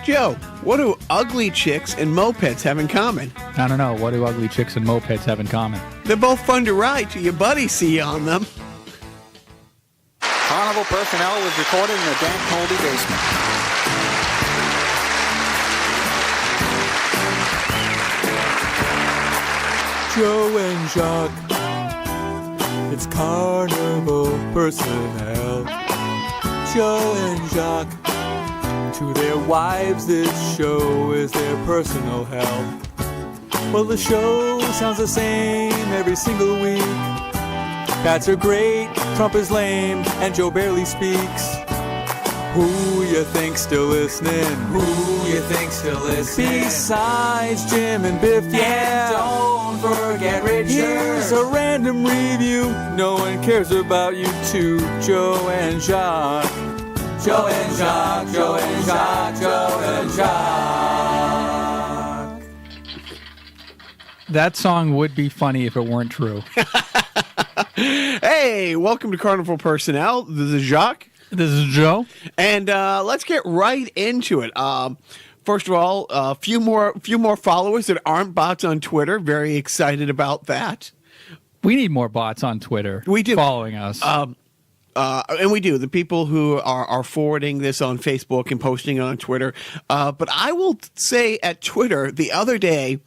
Joe, what do ugly chicks and mopeds have in common? I don't know. What do ugly chicks and mopeds have in common? They're both fun to ride till your buddies see you on them. Carnival Personnel was recorded in a dank, moldy basement. Joe and Jacques, it's Carnival Personnel. Joe and Jacques, to their wives this show is their personal hell. Well, the show sounds the same every single week. Cats are great, Trump is lame, and Joe barely speaks. Who you think still listening? Who you think still listening? Besides Jim and Biff, yeah. And don't forget Richard. Here's a random review. No one cares about you two, Joe and Jacques. Joe and Jacques, Joe and Jacques, Joe and Jacques. That song would be funny if it weren't true. Hey, welcome to Carnival Personnel. This is Jacques. This is Joe. And let's get right into it. First of all, a few more followers that aren't bots on Twitter. Very excited about that. We need more bots on Twitter. We do. Following us. And we do. The people who are forwarding this on Facebook and posting it on Twitter. But I will say at Twitter the other day,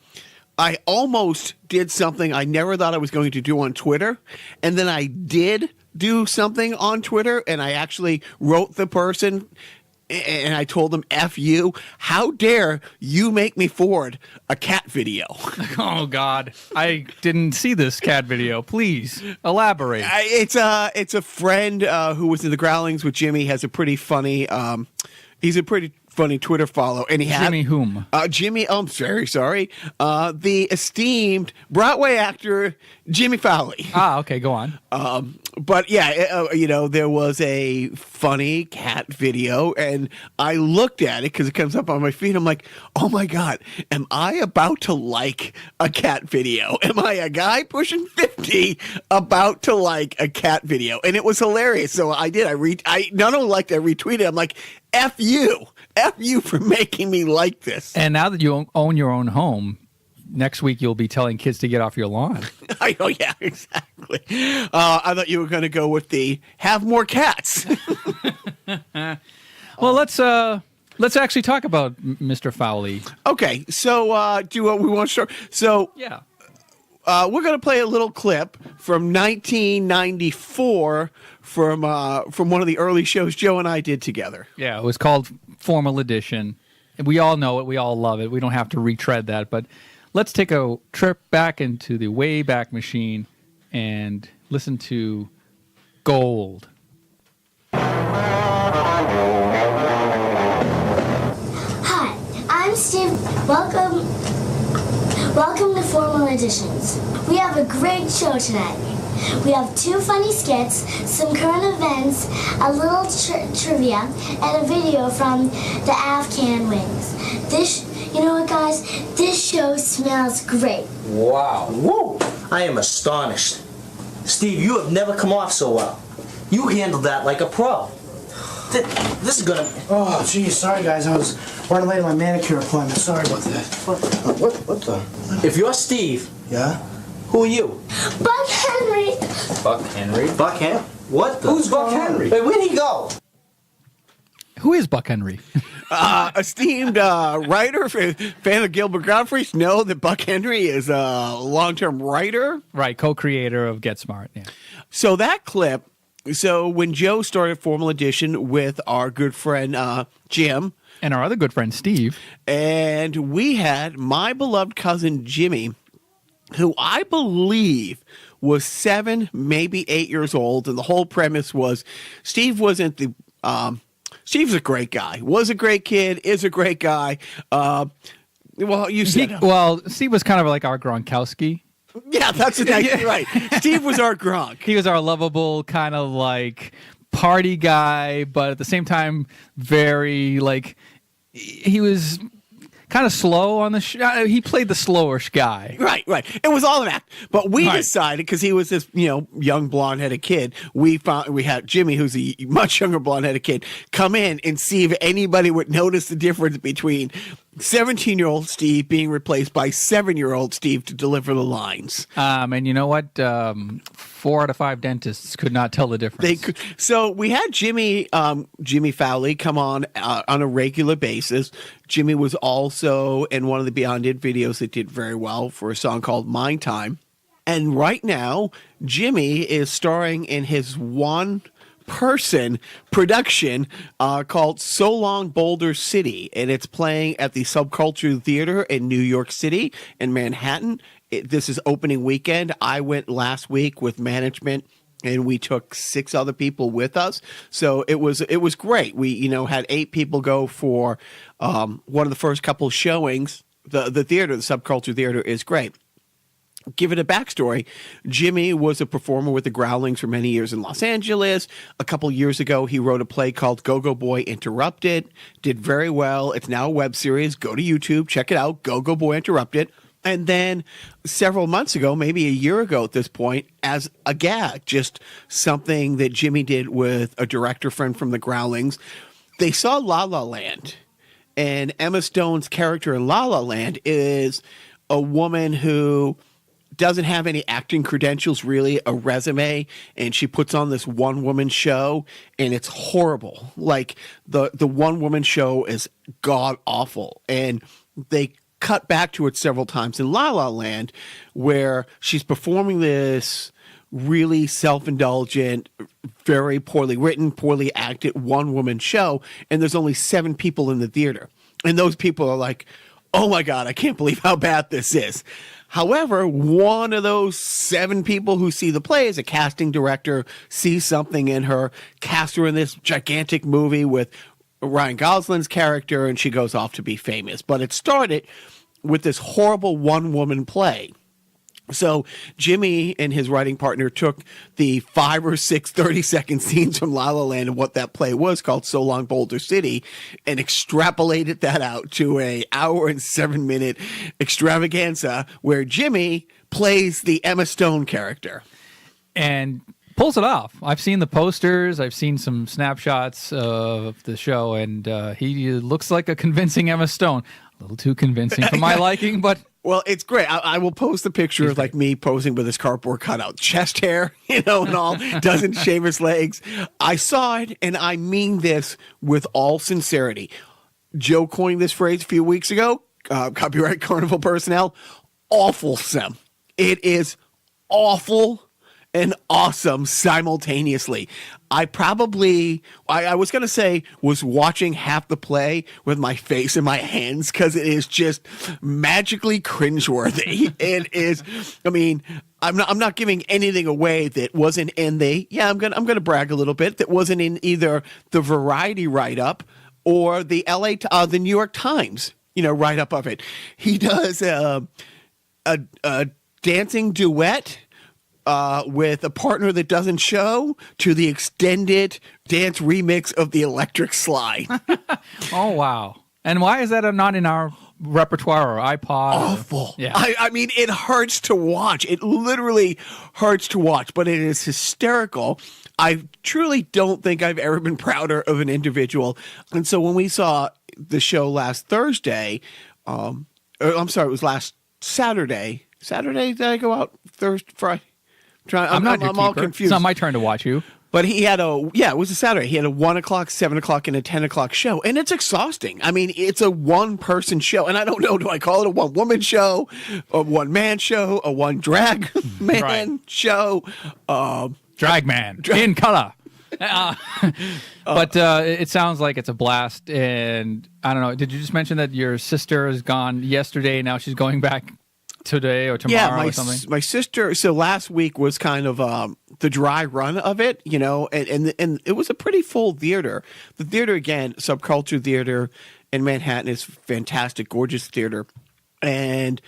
I almost did something I never thought I was going to do on Twitter. And then I did do something on Twitter, and I actually wrote the person and I told them, F you. How dare you make me forward a cat video? Oh, God. I didn't see this cat video. Please, elaborate. It's a friend who was in the Growlings with Jimmy, has a pretty funny, he's a pretty funny Twitter follow. And he had Jimmy whom? Jimmy, I'm very sorry. The esteemed Broadway actor, Jimmy Fowlie. Ah, okay, go on. But yeah, there was a funny cat video, and I looked at it because it comes up on my feed. I'm like, oh my God, am I about to like a cat video? Am I a guy pushing 50 about to like a cat video? And it was hilarious. So I did. I not only liked it, I retweeted. I'm like, F you for making me like this. And now that you own your own home, next week you'll be telling kids to get off your lawn. Oh, yeah, exactly. I thought you were going to go with the have more cats. Well, let's actually talk about Mr. Fowlie. Okay, so do what we want to start. So Yeah. we're going to play a little clip from 1994 from one of the early shows Joe and I did together. Yeah, it was called Formal Edition. We all know it. We all love it. We don't have to retread that, but let's take a trip back into the Wayback Machine and listen to Gold. Hi, I'm Steve. Welcome to Formal Editions. We have a great show tonight. We have 2 funny skits, some current events, a little trivia, and a video from the Afghan Wings. You know what, guys? This show smells great. Wow. Whoa. I am astonished. Steve, you have never come off so well. You handled that like a pro. This is gonna... Oh, geez, sorry, guys. I was running late on my manicure appointment. Sorry about that. What the? If you're Steve... Yeah? Who are you? Buck Henry. Buck Henry? Buck Henry? What the... Who's Buck Henry? Wait, where'd he go? Who is Buck Henry? Esteemed writer, fan of Gilbert Gottfried's, know that Buck Henry is a long-term writer. Right, co-creator of Get Smart. Yeah. So that clip, when Joe started Formal Edition with our good friend Jim. And our other good friend Steve. And we had my beloved cousin Jimmy, who I believe was 7, maybe 8 years old. And the whole premise was Steve wasn't the... Steve's a great guy. Was a great kid. Is a great guy. Well, you said... Steve was kind of like our Gronkowski. Yeah, that's exactly right. Steve was our Gronk. He was our lovable kind of like party guy, but at the same time, very like... He was kind of slow on the he played the slower guy. Right. It was all an act. But we Right. decided, because he was this, young blonde-headed kid, we had Jimmy, who's a much younger blonde-headed kid, come in and see if anybody would notice the difference between 17-year-old Steve being replaced by 7-year-old Steve to deliver the lines. And you know what? 4 out of 5 dentists could not tell the difference. So we had Jimmy Fowlie come on a regular basis. Jimmy was also in one of the Beyond It videos that did very well for a song called Mind Time. And right now, Jimmy is starring in his one-person production called So Long Boulder City. And it's playing at the Subculture Theater in New York City and Manhattan. This is opening weekend. I went last week with management, and we took 6 other people with us. So it was great. We had 8 people go for one of the first couple showings. The theater, the Subculture Theater, is great. Give it a backstory. Jimmy was a performer with the Growlings for many years in Los Angeles. A couple years ago, he wrote a play called Go-Go Boy Interrupted. Did very well. It's now a web series. Go to YouTube, check it out. Go-Go Boy Interrupted. And then several months ago, maybe a year ago at this point, as a gag, just something that Jimmy did with a director friend from the Growlings, they saw La La Land. And Emma Stone's character in La La Land is a woman who doesn't have any acting credentials, really, a resume, and she puts on this one-woman show, and it's horrible. Like, the one-woman show is god-awful, and they cut back to it several times in La La Land, where she's performing this really self-indulgent, very poorly written, poorly acted one-woman show, and there's only 7 people in the theater. And those people are like, oh my God, I can't believe how bad this is. However, one of those 7 people who see the play is a casting director, sees something in her, casts her in this gigantic movie with Ryan Gosling's character, and she goes off to be famous. But it started with this horrible one-woman play. So Jimmy and his writing partner took the 5 or 6 30-second scenes from La La Land and what that play was called So Long Boulder City and extrapolated that out to a hour and 7-minute extravaganza where Jimmy plays the Emma Stone character. And pulls it off. I've seen the posters. I've seen some snapshots of the show, and he looks like a convincing Emma Stone. A little too convincing for my liking, but... Well, it's great. I will post the picture of like me posing with his cardboard cutout, chest hair, and all, doesn't shave his legs. I saw it, and I mean this with all sincerity. Joe coined this phrase a few weeks ago, copyright Carnival personnel, awfulsome. It is awful and awesome simultaneously. I was going to say was watching half the play with my face in my hands because it is just magically cringeworthy. It is, I mean, I'm not giving anything away that wasn't in I'm going to brag a little bit, that wasn't in either the Variety write-up or the the New York Times, write-up of it. He does a dancing duet with a partner that doesn't show to the extended dance remix of the Electric Slide. Oh, wow. And why is that not in our repertoire or iPod? Awful. Yeah. I mean, it hurts to watch. It literally hurts to watch, but it is hysterical. I truly don't think I've ever been prouder of an individual. And so when we saw the show last Thursday, it was last Saturday. Saturday, did I go out? Thursday, Friday? I'm all confused. It's not my turn to watch you. But it was a Saturday. He had a 1 o'clock, 7 o'clock, and a 10 o'clock show. And it's exhausting. I mean, it's a one-person show. And I don't know, do I call it a one-woman show, a one-man show, a one-drag man show? Drag man in color. But it sounds like it's a blast. And I don't know, did you just mention that your sister has gone yesterday, now she's going back today or tomorrow or something? My sister, so last week was kind of the dry run of it, and it was a pretty full theater. The theater, again, Subculture Theater in Manhattan, is fantastic, gorgeous theater. And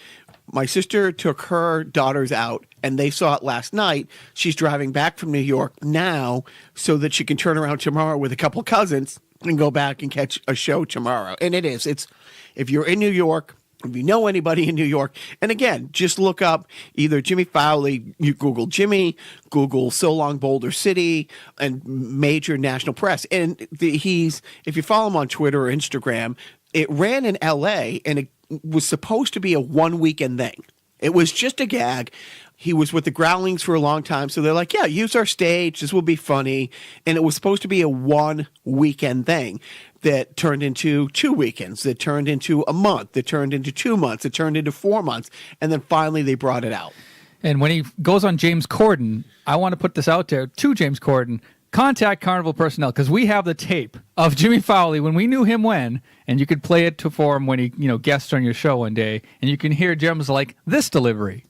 my sister took her daughters out, and they saw it last night. She's driving back from New York now so that she can turn around tomorrow with a couple cousins and go back and catch a show tomorrow. And it's if you're in New York, if you know anybody in New York, and again, just look up either Jimmy Fowlie, you Google Jimmy, Google So Long Boulder City, and major national press. And if you follow him on Twitter or Instagram, it ran in L.A. and it was supposed to be a one-weekend thing. It was just a gag. He was with the Growlings for a long time, so they're like, yeah, use our stage. This will be funny. And it was supposed to be a one-weekend thing that turned into 2 weekends, that turned into a month, that turned into 2 months, that turned into 4 months, and then finally they brought it out. And when he goes on James Corden, I want to put this out there to James Corden. Contact Carnival personnel, because we have the tape of Jimmy Fowlie when we knew him when, and you could play it for him when he guests on your show one day, and you can hear gems like this delivery.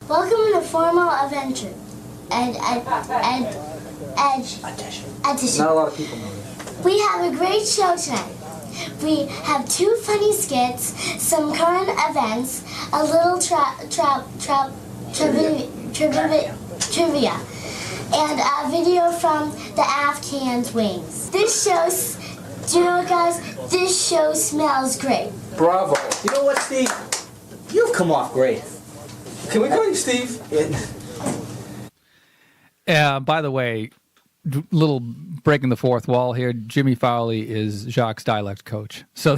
Welcome to the formal adventure. Edition. Not a lot of people know this. We have a great show tonight. We have 2 funny skits, some current events, a little trivia, and a video from the Afghan's Wings. This show, do you know what, guys? This show smells great. Bravo. You know what, Steve? You've come off great. Can we call you Steve? By the way, little breaking the fourth wall here. Jimmy Fowlie is Jacques' dialect coach. So,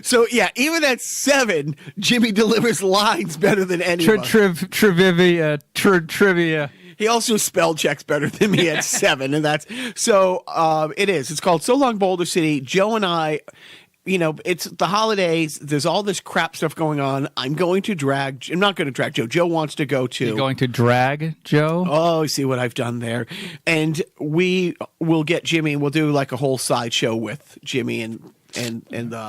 so yeah, even at 7, Jimmy delivers lines better than anyone. Trivia. He also spell checks better than me at 7, and that's so. It is. It's called So Long Boulder City. Joe and I. It's the holidays. There's all this crap stuff going on. I'm not going to drag Joe. Joe wants to go too. You're going to drag Joe? Oh, see what I've done there. And we will get Jimmy, and we'll do like a whole sideshow with Jimmy and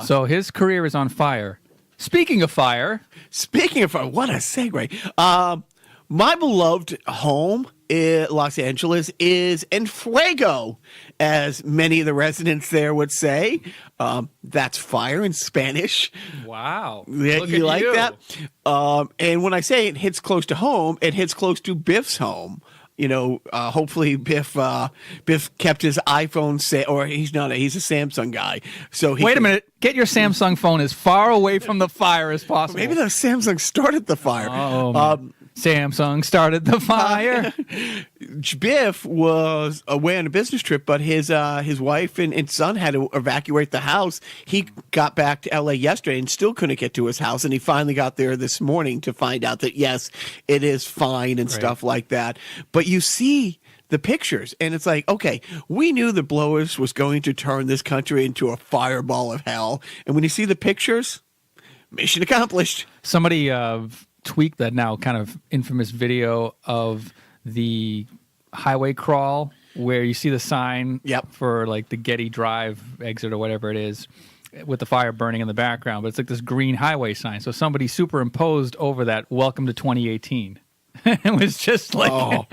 So his career is on fire. Speaking of fire, what a segue. My beloved home in Los Angeles is en fuego, as many of the residents there would say. That's fire in Spanish. Wow. Yeah, Look you at like you. that? And when I say it hits close to home, it hits close to Biff's home. Hopefully Biff kept his iPhone, he's a Samsung guy. So Wait a minute. Get your Samsung phone as far away from the fire as possible. Maybe the Samsung started the fire. Samsung started the fire. Biff was away on a business trip, but his wife and son had to evacuate the house. He got back to L.A. yesterday and still couldn't get to his house, and he finally got there this morning to find out that, yes, it is fine and stuff like that. But you see the pictures, and it's like, okay, we knew the blowers was going to turn this country into a fireball of hell, and when you see the pictures, mission accomplished. Somebody tweaked that now kind of infamous video of the highway crawl where you see the sign for like the Getty Drive exit or whatever it is with the fire burning in the background, but it's like this green highway sign. So somebody superimposed over that, "Welcome to 2018." It was just like, oh,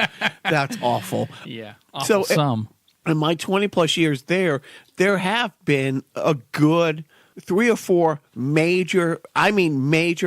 that's awful. Yeah, awful. So in my 20 plus years there have been a good 3 or 4 major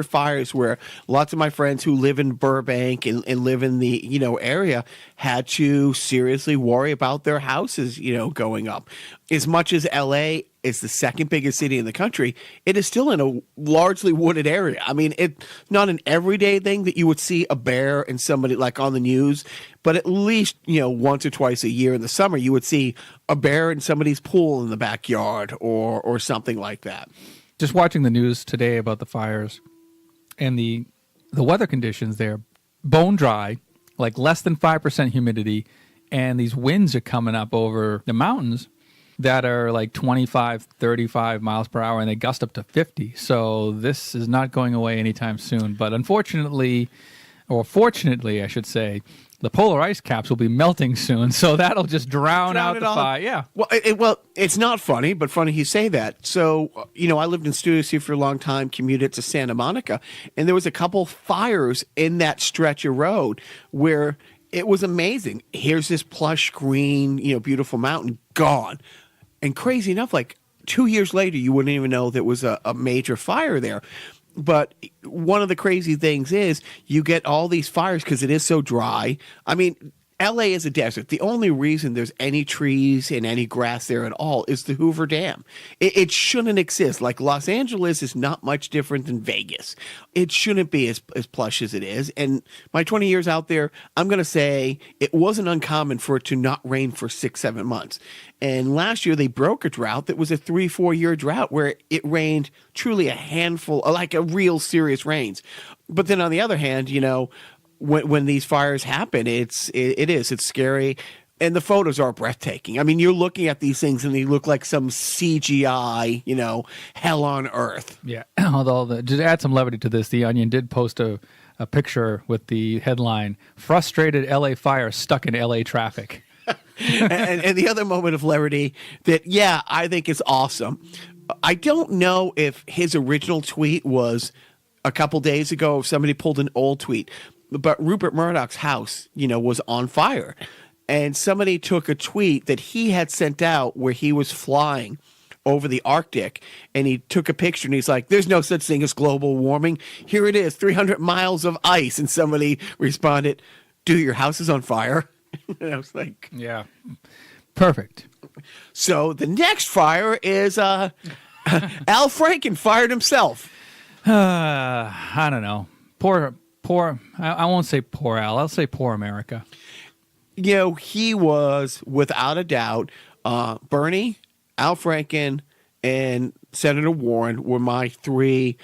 fires where lots of my friends who live in Burbank and live in the, area had to seriously worry about their houses, going up. As much as LA is the second biggest city in the country, it is still in a largely wooded area. I mean, it's not an everyday thing that you would see a bear and somebody like on the news, but at least, once or twice a year in the summer, you would see a bear in somebody's pool in the backyard or something like that. Just watching the news today about the fires and the weather conditions there, bone dry, like less than 5% humidity, and these winds are coming up over the mountains that are like 25, 35 miles per hour, and they gust up to 50. So this is not going away anytime soon. But unfortunately, or fortunately, I should say, the polar ice caps will be melting soon, so that'll just drown out the fire. Yeah. Well, it's not funny, but funny you say that. So, I lived in Studio City for a long time, commuted to Santa Monica, and there was a couple fires in that stretch of road where it was amazing. Here's this plush green, beautiful mountain gone. And crazy enough, like 2 years later, you wouldn't even know there was a major fire there. But one of the crazy things is you get all these fires because it is so dry. I mean, LA is a desert. The only reason there's any trees and any grass there at all is the Hoover Dam. It shouldn't exist. Like Los Angeles is not much different than Vegas. It shouldn't be as plush as it is. And my 20 years out there, I'm going to say it wasn't uncommon for it to not rain for 6-7 months. And last year they broke a drought that was a 3-4 year drought where it rained truly a handful, like a real serious rains. But then on the other hand, you know, when these fires happen, it's scary, and the photos are breathtaking. I mean, you're looking at these things and they look like some CGI, you know, hell on earth. Yeah. Although, to add some levity to this, The Onion did post a picture with the headline, "Frustrated LA fire stuck in LA traffic." and the other moment of levity that, yeah, I think is awesome. I don't know if his original tweet was a couple days ago, if somebody pulled an old tweet, but Rupert Murdoch's house, you know, was on fire. And somebody took a tweet that he had sent out where he was flying over the Arctic, and he took a picture and he's like, "There's no such thing as global warming. Here it is, 300 miles of ice." And somebody responded, "Dude, your house is on fire." And I was like, yeah, perfect. So the next fire is Al Franken fired himself. I don't know. Poor. I won't say poor Al. I'll say poor America. You know, he was, without a doubt, Bernie, Al Franken, and Senator Warren were my three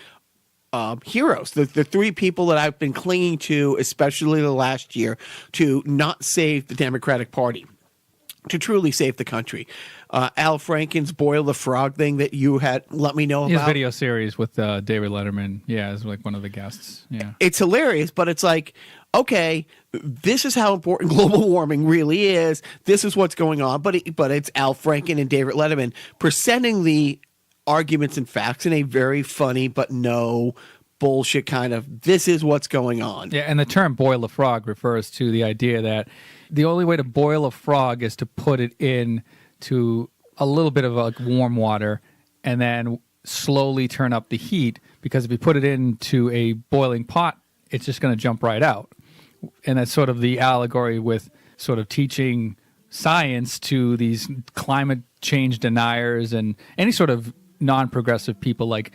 heroes. The three people that I've been clinging to, especially the last year, to not save the Democratic Party, to truly save the country. Al Franken's Boil the Frog thing that you had let me know about. His video series with David Letterman, yeah, is like one of the guests. Yeah, it's hilarious, but it's like, okay, this is how important global warming really is. This is what's going on, but it's Al Franken and David Letterman presenting the arguments and facts in a very funny but no bullshit kind of, this is what's going on. Yeah, and the term "boil the frog" refers to the idea that the only way to boil a frog is to put it in to a little bit of like warm water and then slowly turn up the heat, because if you put it into a boiling pot, it's just going to jump right out. And that's sort of the allegory with sort of teaching science to these climate change deniers and any sort of non-progressive people. Like,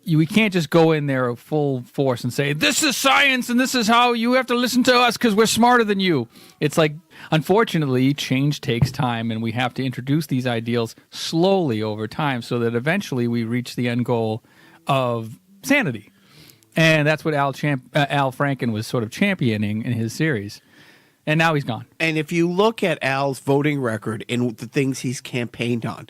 we can't just go in there full force and say, "This is science and this is how you have to listen to us because we're smarter than you." It's like, unfortunately, change takes time, and we have to introduce these ideals slowly over time so that eventually we reach the end goal of sanity. And that's what Al Franken was sort of championing in his series. And now he's gone. And if you look at Al's voting record and the things he's campaigned on,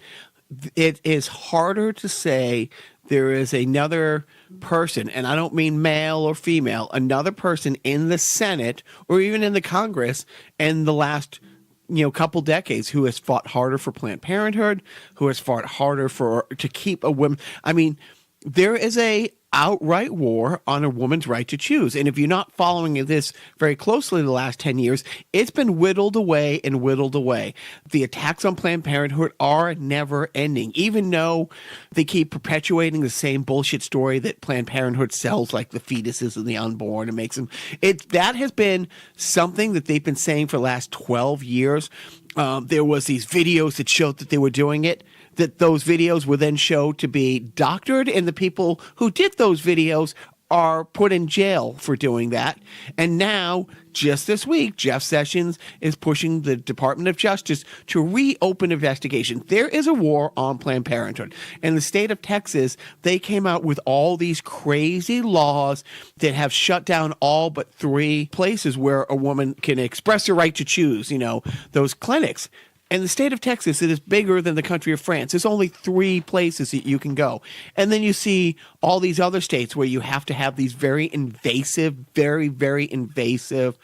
it is harder to say there is another person, and I don't mean male or female, another person in the Senate or even in the Congress in the last, you know, couple decades who has fought harder for Planned Parenthood, who has fought harder to keep a woman. I mean, there is a outright war on a woman's right to choose. And if you're not following this very closely the last 10 years, it's been whittled away and whittled away. The attacks on Planned Parenthood are never ending, even though they keep perpetuating the same bullshit story that Planned Parenthood sells, like the fetuses and the unborn, and makes them. That has been something that they've been saying for the last 12 years. There was these videos that showed that they were doing it, that those videos were then shown to be doctored, and the people who did those videos are put in jail for doing that. And now, just this week, Jeff Sessions is pushing the Department of Justice to reopen investigation. There is a war on Planned Parenthood. In the state of Texas, they came out with all these crazy laws that have shut down all but 3 places where a woman can express her right to choose, you know, those clinics. In the state of Texas, it is bigger than the country of France. There's only 3 places that you can go. And then you see all these other states where you have to have these very invasive, very, very invasive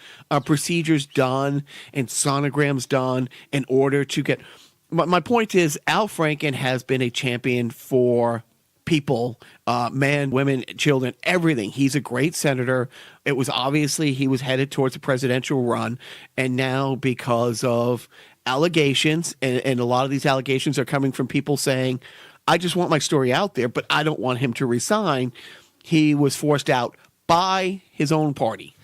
procedures done and sonograms done in order to get... My point is, Al Franken has been a champion for people, men, women, children, everything. He's a great senator. It was obviously he was headed towards a presidential run. And now, because of allegations, and a lot of these allegations are coming from people saying, "I just want my story out there, but I don't want him to resign," he was forced out by his own party.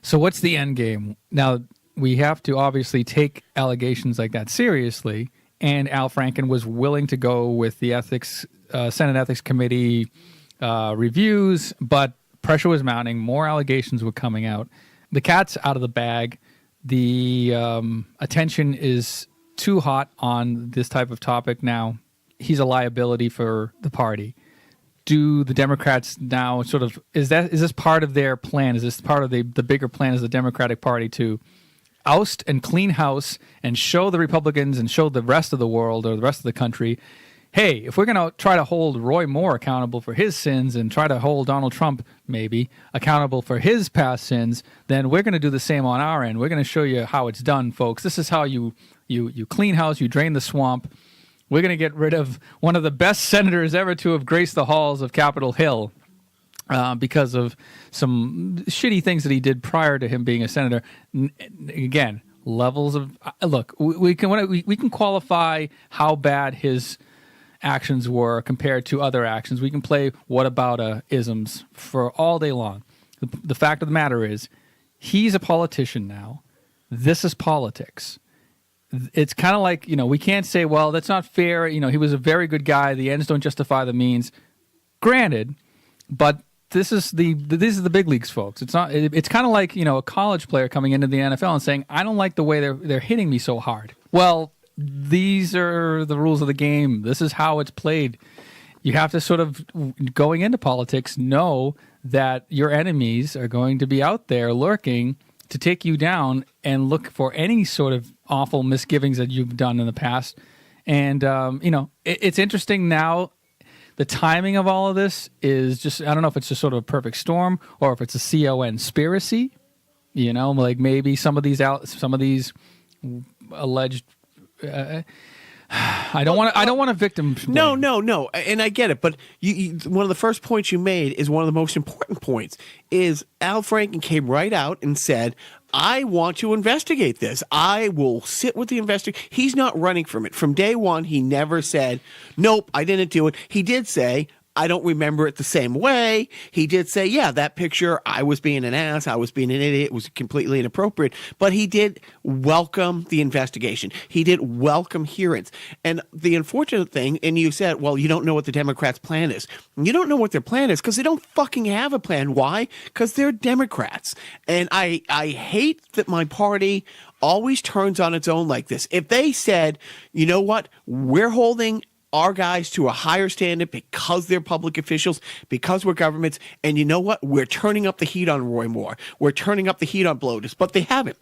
So what's the end game? Now, we have to obviously take allegations like that seriously. And Al Franken was willing to go with the Senate Ethics Committee reviews, but pressure was mounting. More allegations were coming out. The cat's out of the bag. The attention is too hot on this type of topic now. He's a liability for the party. Do the Democrats now sort of is this part of their plan? Is this part of the bigger plan as the Democratic Party to oust and clean house and show the Republicans and show the rest of the world or the rest of the country, hey, if we're going to try to hold Roy Moore accountable for his sins and try to hold Donald Trump maybe accountable for his past sins, then we're going to do the same on our end. We're going to show you how it's done, folks. This is how you clean house, you drain the swamp. We're going to get rid of one of the best senators ever to have graced the halls of Capitol Hill because of some shitty things that he did prior to him being a senator. Again, levels of look, we can qualify how bad his actions were compared to other actions. We can play what about isms for all day long. The fact of the matter is, he's a politician now. This is politics. It's kind of like, we can't say, well, that's not fair. He was a very good guy. The ends don't justify the means. Granted, but this is the big leagues, folks. It's not. It's kind of like a college player coming into the NFL and saying, I don't like the way they're hitting me so hard. Well, these are the rules of the game. This is how it's played. You have to sort of, going into politics, know that your enemies are going to be out there lurking to take you down and look for any sort of awful misgivings that you've done in the past. And, it's interesting now. The timing of all of this is just, I don't know if it's just sort of a perfect storm or if it's a conspiracy, like maybe some of these alleged, I don't want to victim blame. No, and I get it, but you, one of the first points you made is one of the most important points. Is Al Franken came right out and said, I want to investigate this. I will sit with the investigator. He's not running from it. From day one, he never said, nope, I didn't do it. He did say, I don't remember it the same way. He did say, yeah, that picture, I was being an ass, I was being an idiot, it was completely inappropriate. But he did welcome the investigation. He did welcome hearings. And the unfortunate thing, and you said, well, you don't know what the Democrats' plan is. You don't know what their plan is because they don't fucking have a plan. Why? Because they're Democrats. And I hate that my party always turns on its own like this. If they said, you know what, we're holding our guys to a higher standard because they're public officials, because we're governments, and you know what? We're turning up the heat on Roy Moore. We're turning up the heat on Bloatus, but they haven't.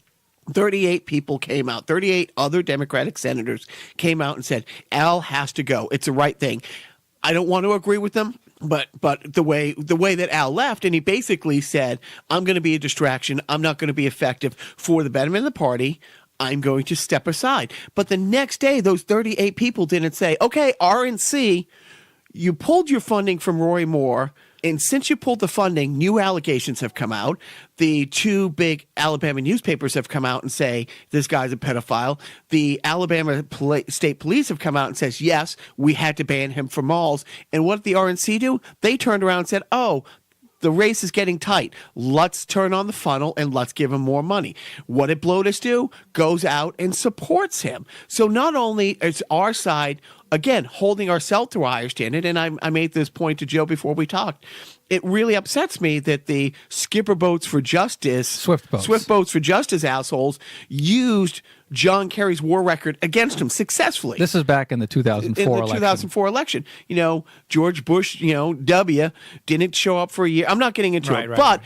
38 people came out. 38 other Democratic senators came out and said, Al has to go. It's the right thing. I don't want to agree with them, but the way that Al left, and he basically said, I'm going to be a distraction. I'm not going to be effective for the betterment of the party. I'm going to step aside. But the next day, those 38 people didn't say, okay, RNC, you pulled your funding from Roy Moore, and since you pulled the funding, new allegations have come out. The two big Alabama newspapers have come out and say this guy's a pedophile. The Alabama State Police have come out and says, yes, we had to ban him from malls. And what did the RNC do? They turned around and said, oh, the race is getting tight. Let's turn on the funnel and let's give him more money. What did Bloatus do? Goes out and supports him. So not only is our side, again, holding ourselves to a higher standard, and I made this point to Joe before we talked, it really upsets me that the Skipper Boats for Justice, Swift Boats for Justice assholes used John Kerry's war record against him successful. This is back in the 2004 election. In the 2004 election. George Bush, W, didn't show up for a year. I'm not getting into it. But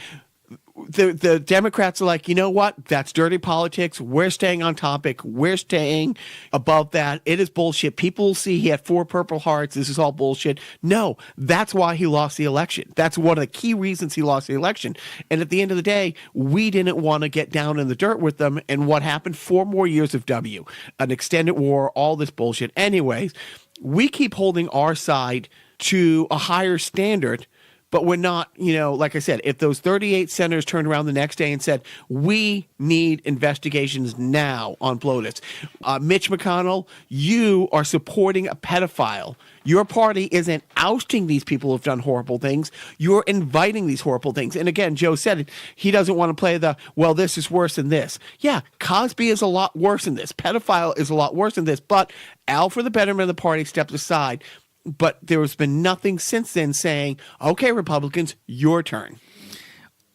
the Democrats are like, you know what? That's dirty politics. We're staying on topic. We're staying above that. It is bullshit. People will see he had 4 Purple Hearts. This is all bullshit. No, that's why he lost the election. That's one of the key reasons he lost the election. And at the end of the day, we didn't want to get down in the dirt with them. And what happened? 4 more years of W, an extended war, all this bullshit. Anyways, we keep holding our side to a higher standard but we're not, like I said, if those 38 senators turned around the next day and said, we need investigations now on PLOTUS. Mitch McConnell, you are supporting a pedophile. Your party isn't ousting these people who've done horrible things. You're inviting these horrible things. And again, Joe said it. He doesn't want to play this is worse than this. Yeah, Cosby is a lot worse than this. Pedophile is a lot worse than this. But Al, for the betterment of the party, stepped aside. But there has been nothing since then saying, okay, Republicans, your turn.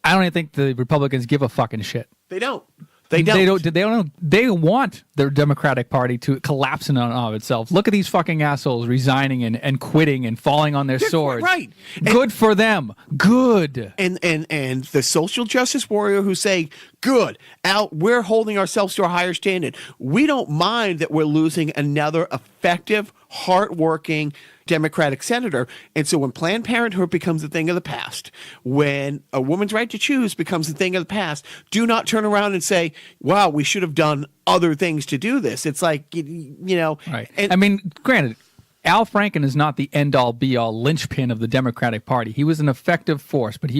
I don't even think the Republicans give a fucking shit. They don't. They don't. They want their Democratic Party to collapse in and of itself. Look at these fucking assholes resigning and quitting and falling on their swords. Right. Good for them. Good. And the social justice warrior who's saying, good, Al, we're holding ourselves to a higher standard. We don't mind that we're losing another effective, hardworking Democratic senator. And so when Planned Parenthood becomes a thing of the past, when a woman's right to choose becomes a thing of the past, do not turn around and say, wow, we should have done other things to do this. It's like, Right. And, I mean, granted, Al Franken is not the end-all, be-all linchpin of the Democratic Party. He was an effective force, but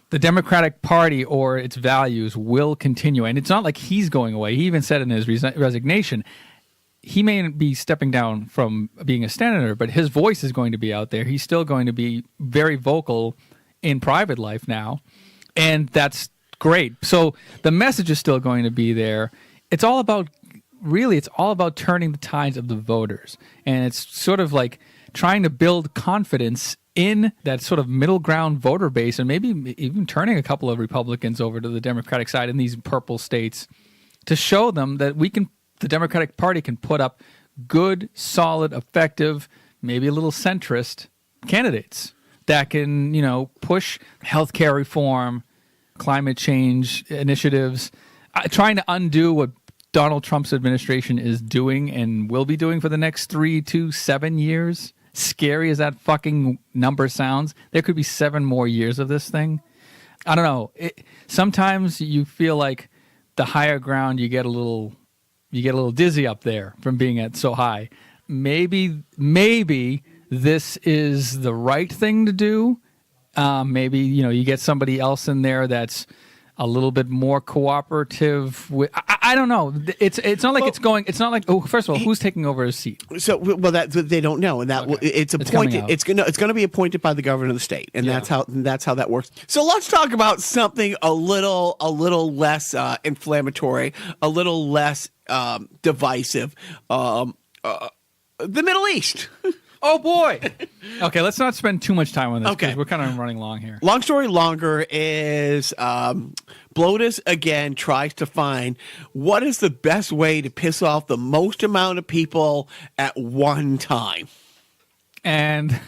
the Democratic Party or its values will continue. And it's not like he's going away. He even said in his resignation, he may be stepping down from being a senator, but his voice is going to be out there. He's still going to be very vocal in private life now, and that's great. So the message is still going to be there. It's all about turning the tides of the voters, and it's sort of like trying to build confidence in that sort of middle ground voter base, and maybe even turning a couple of Republicans over to the Democratic side in these purple states to show them that the Democratic Party can put up good, solid, effective, maybe a little centrist candidates that can, push healthcare reform, climate change initiatives, trying to undo what Donald Trump's administration is doing and will be doing for the next 3 to 7 years. Scary as that fucking number sounds, there could be 7 more years of this thing. I don't know. Sometimes you feel like the higher ground, you get a little dizzy up there from being at so high. Maybe this is the right thing to do. Maybe you get somebody else in there that's a little bit more cooperative. I don't know. It's not like it's going. It's not like, oh, first of all, who's taking over his seat? So that they don't know, and that it's appointed. It's gonna be appointed by the governor of the state, and that's how that works. So let's talk about something a little less inflammatory, a little less divisive. The Middle East. Oh boy. Okay, let's not spend too much time on this. Okay, we're kind of running long here. Long story longer is Blotus again tries to find what is the best way to piss off the most amount of people at one time. And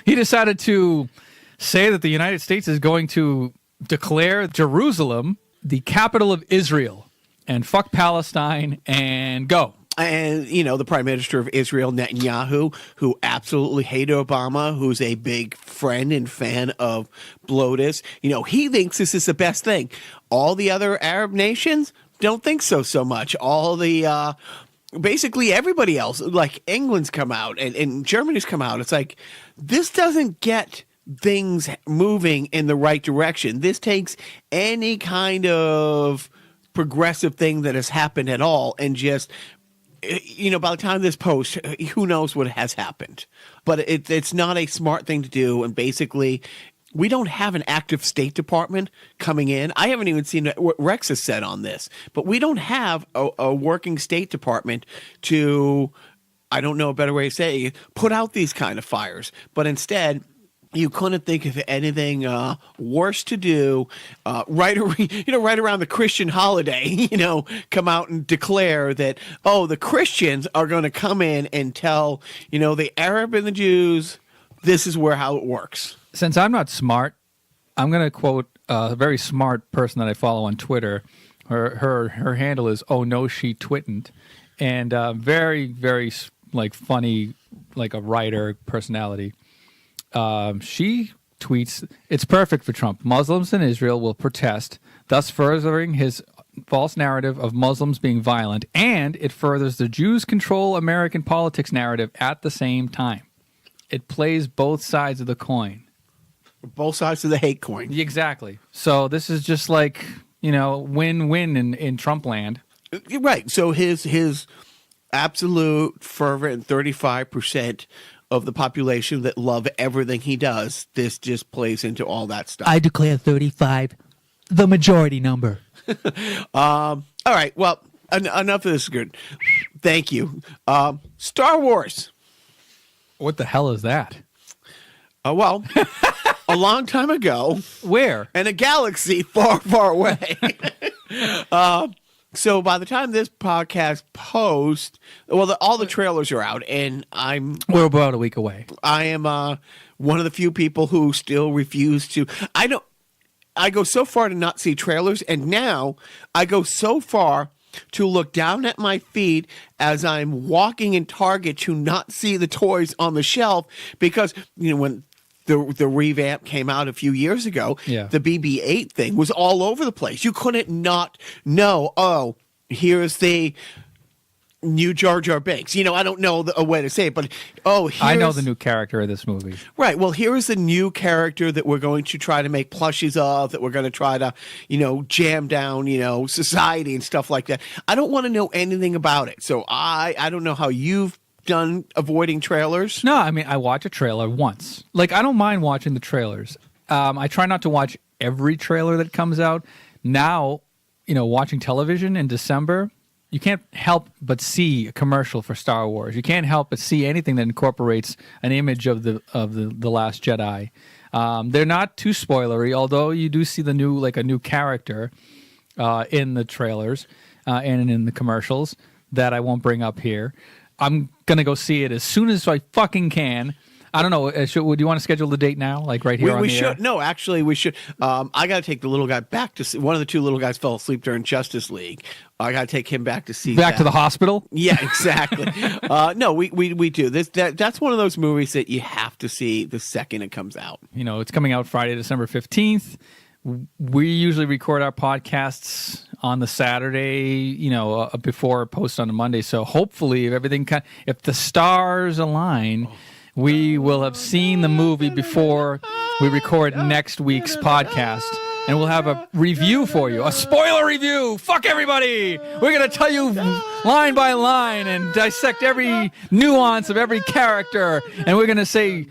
he decided to say that the United States is going to declare Jerusalem the capital of Israel and fuck Palestine and go. And, the Prime Minister of Israel, Netanyahu, who absolutely hated Obama, who's a big friend and fan of Blotus, he thinks this is the best thing. All the other Arab nations don't think so much. All the, basically everybody else, like England's come out and Germany's come out. It's like, this doesn't get things moving in the right direction. This takes any kind of progressive thing that has happened at all and just... by the time this post, who knows what has happened. But it's not a smart thing to do. And basically, we don't have an active State Department coming in. I haven't even seen what Rex has said on this. But we don't have a working State Department to, I don't know a better way to say it, put out these kind of fires. But instead... you couldn't think of anything worse to do right around the Christian holiday, come out and declare that, the Christians are going to come in and tell, the Arab and the Jews, this is how it works. Since I'm not smart, I'm going to quote a very smart person that I follow on Twitter. Her handle is, oh no, she twitn't. And very, very funny, like a writer personality. She tweets, it's perfect for Trump. Muslims in Israel will protest, thus furthering his false narrative of Muslims being violent, and it furthers the Jews control American politics narrative at the same time. it plays both sides of the coin. Both sides of the hate coin. Exactly. So this is just like, win-win in Trump land. Right. So his absolute fervent 35% of the population that love everything he does, this just plays into all that stuff. I declare 35 the majority number. All right. Well, enough of this is good. Thank you. Star Wars. What the hell is that? Well, a long time ago. Where? In a galaxy far, far away. So by the time this podcast posts, well, all the trailers are out, and we're about a week away. I am one of the few people who still refuse to. I go so far to not see trailers, and now I go so far to look down at my feet as I'm walking in Target to not see the toys on the shelf, because when the revamp came out a few years ago, the BB-8 thing was all over the place. You couldn't not know, oh, here's the new Jar Jar Binks. I don't know a way to say it, but I know the new character of this movie. Right. Well, here is the new character that we're going to try to make plushies of, that we're going to try to, jam down, society and stuff like that. I don't want to know anything about it. So I don't know how you've done avoiding trailers. No, I mean, I watch a trailer once. Like, I don't mind watching the trailers. I try not to watch every trailer that comes out. Now, watching television in December, you can't help but see a commercial for Star Wars. You can't help but see anything that incorporates an image of the Last Jedi. They're not too spoilery, although you do see a new character in the trailers and in the commercials that I won't bring up here. I'm gonna go see it as soon as I fucking can. I don't know. Would you want to schedule the date now, like right here on the should. air? No, actually, we should. I got to take the little guy back to see. One of the two little guys fell asleep during Justice League. I got to take him back to see. Back to the hospital? Yeah, exactly. No, we do this. That's one of those movies that you have to see the second it comes out. It's coming out Friday, December 15th. We usually record our podcasts on the Saturday, before post on a Monday. So hopefully, if the stars align, we will have seen the movie before we record next week's podcast, and we'll have a review for you, a spoiler review. Fuck everybody! We're gonna tell you line by line and dissect every nuance of every character, and we're gonna say,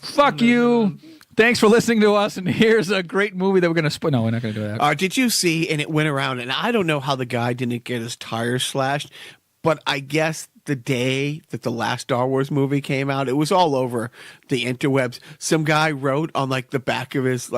fuck you. Thanks for listening to us, and here's a great movie that we're going to No, we're not going to do that. Did you see, and it went around, and I don't know how the guy didn't get his tires slashed, but I guess the day that the last Star Wars movie came out, it was all over the interwebs. Some guy wrote on the back of his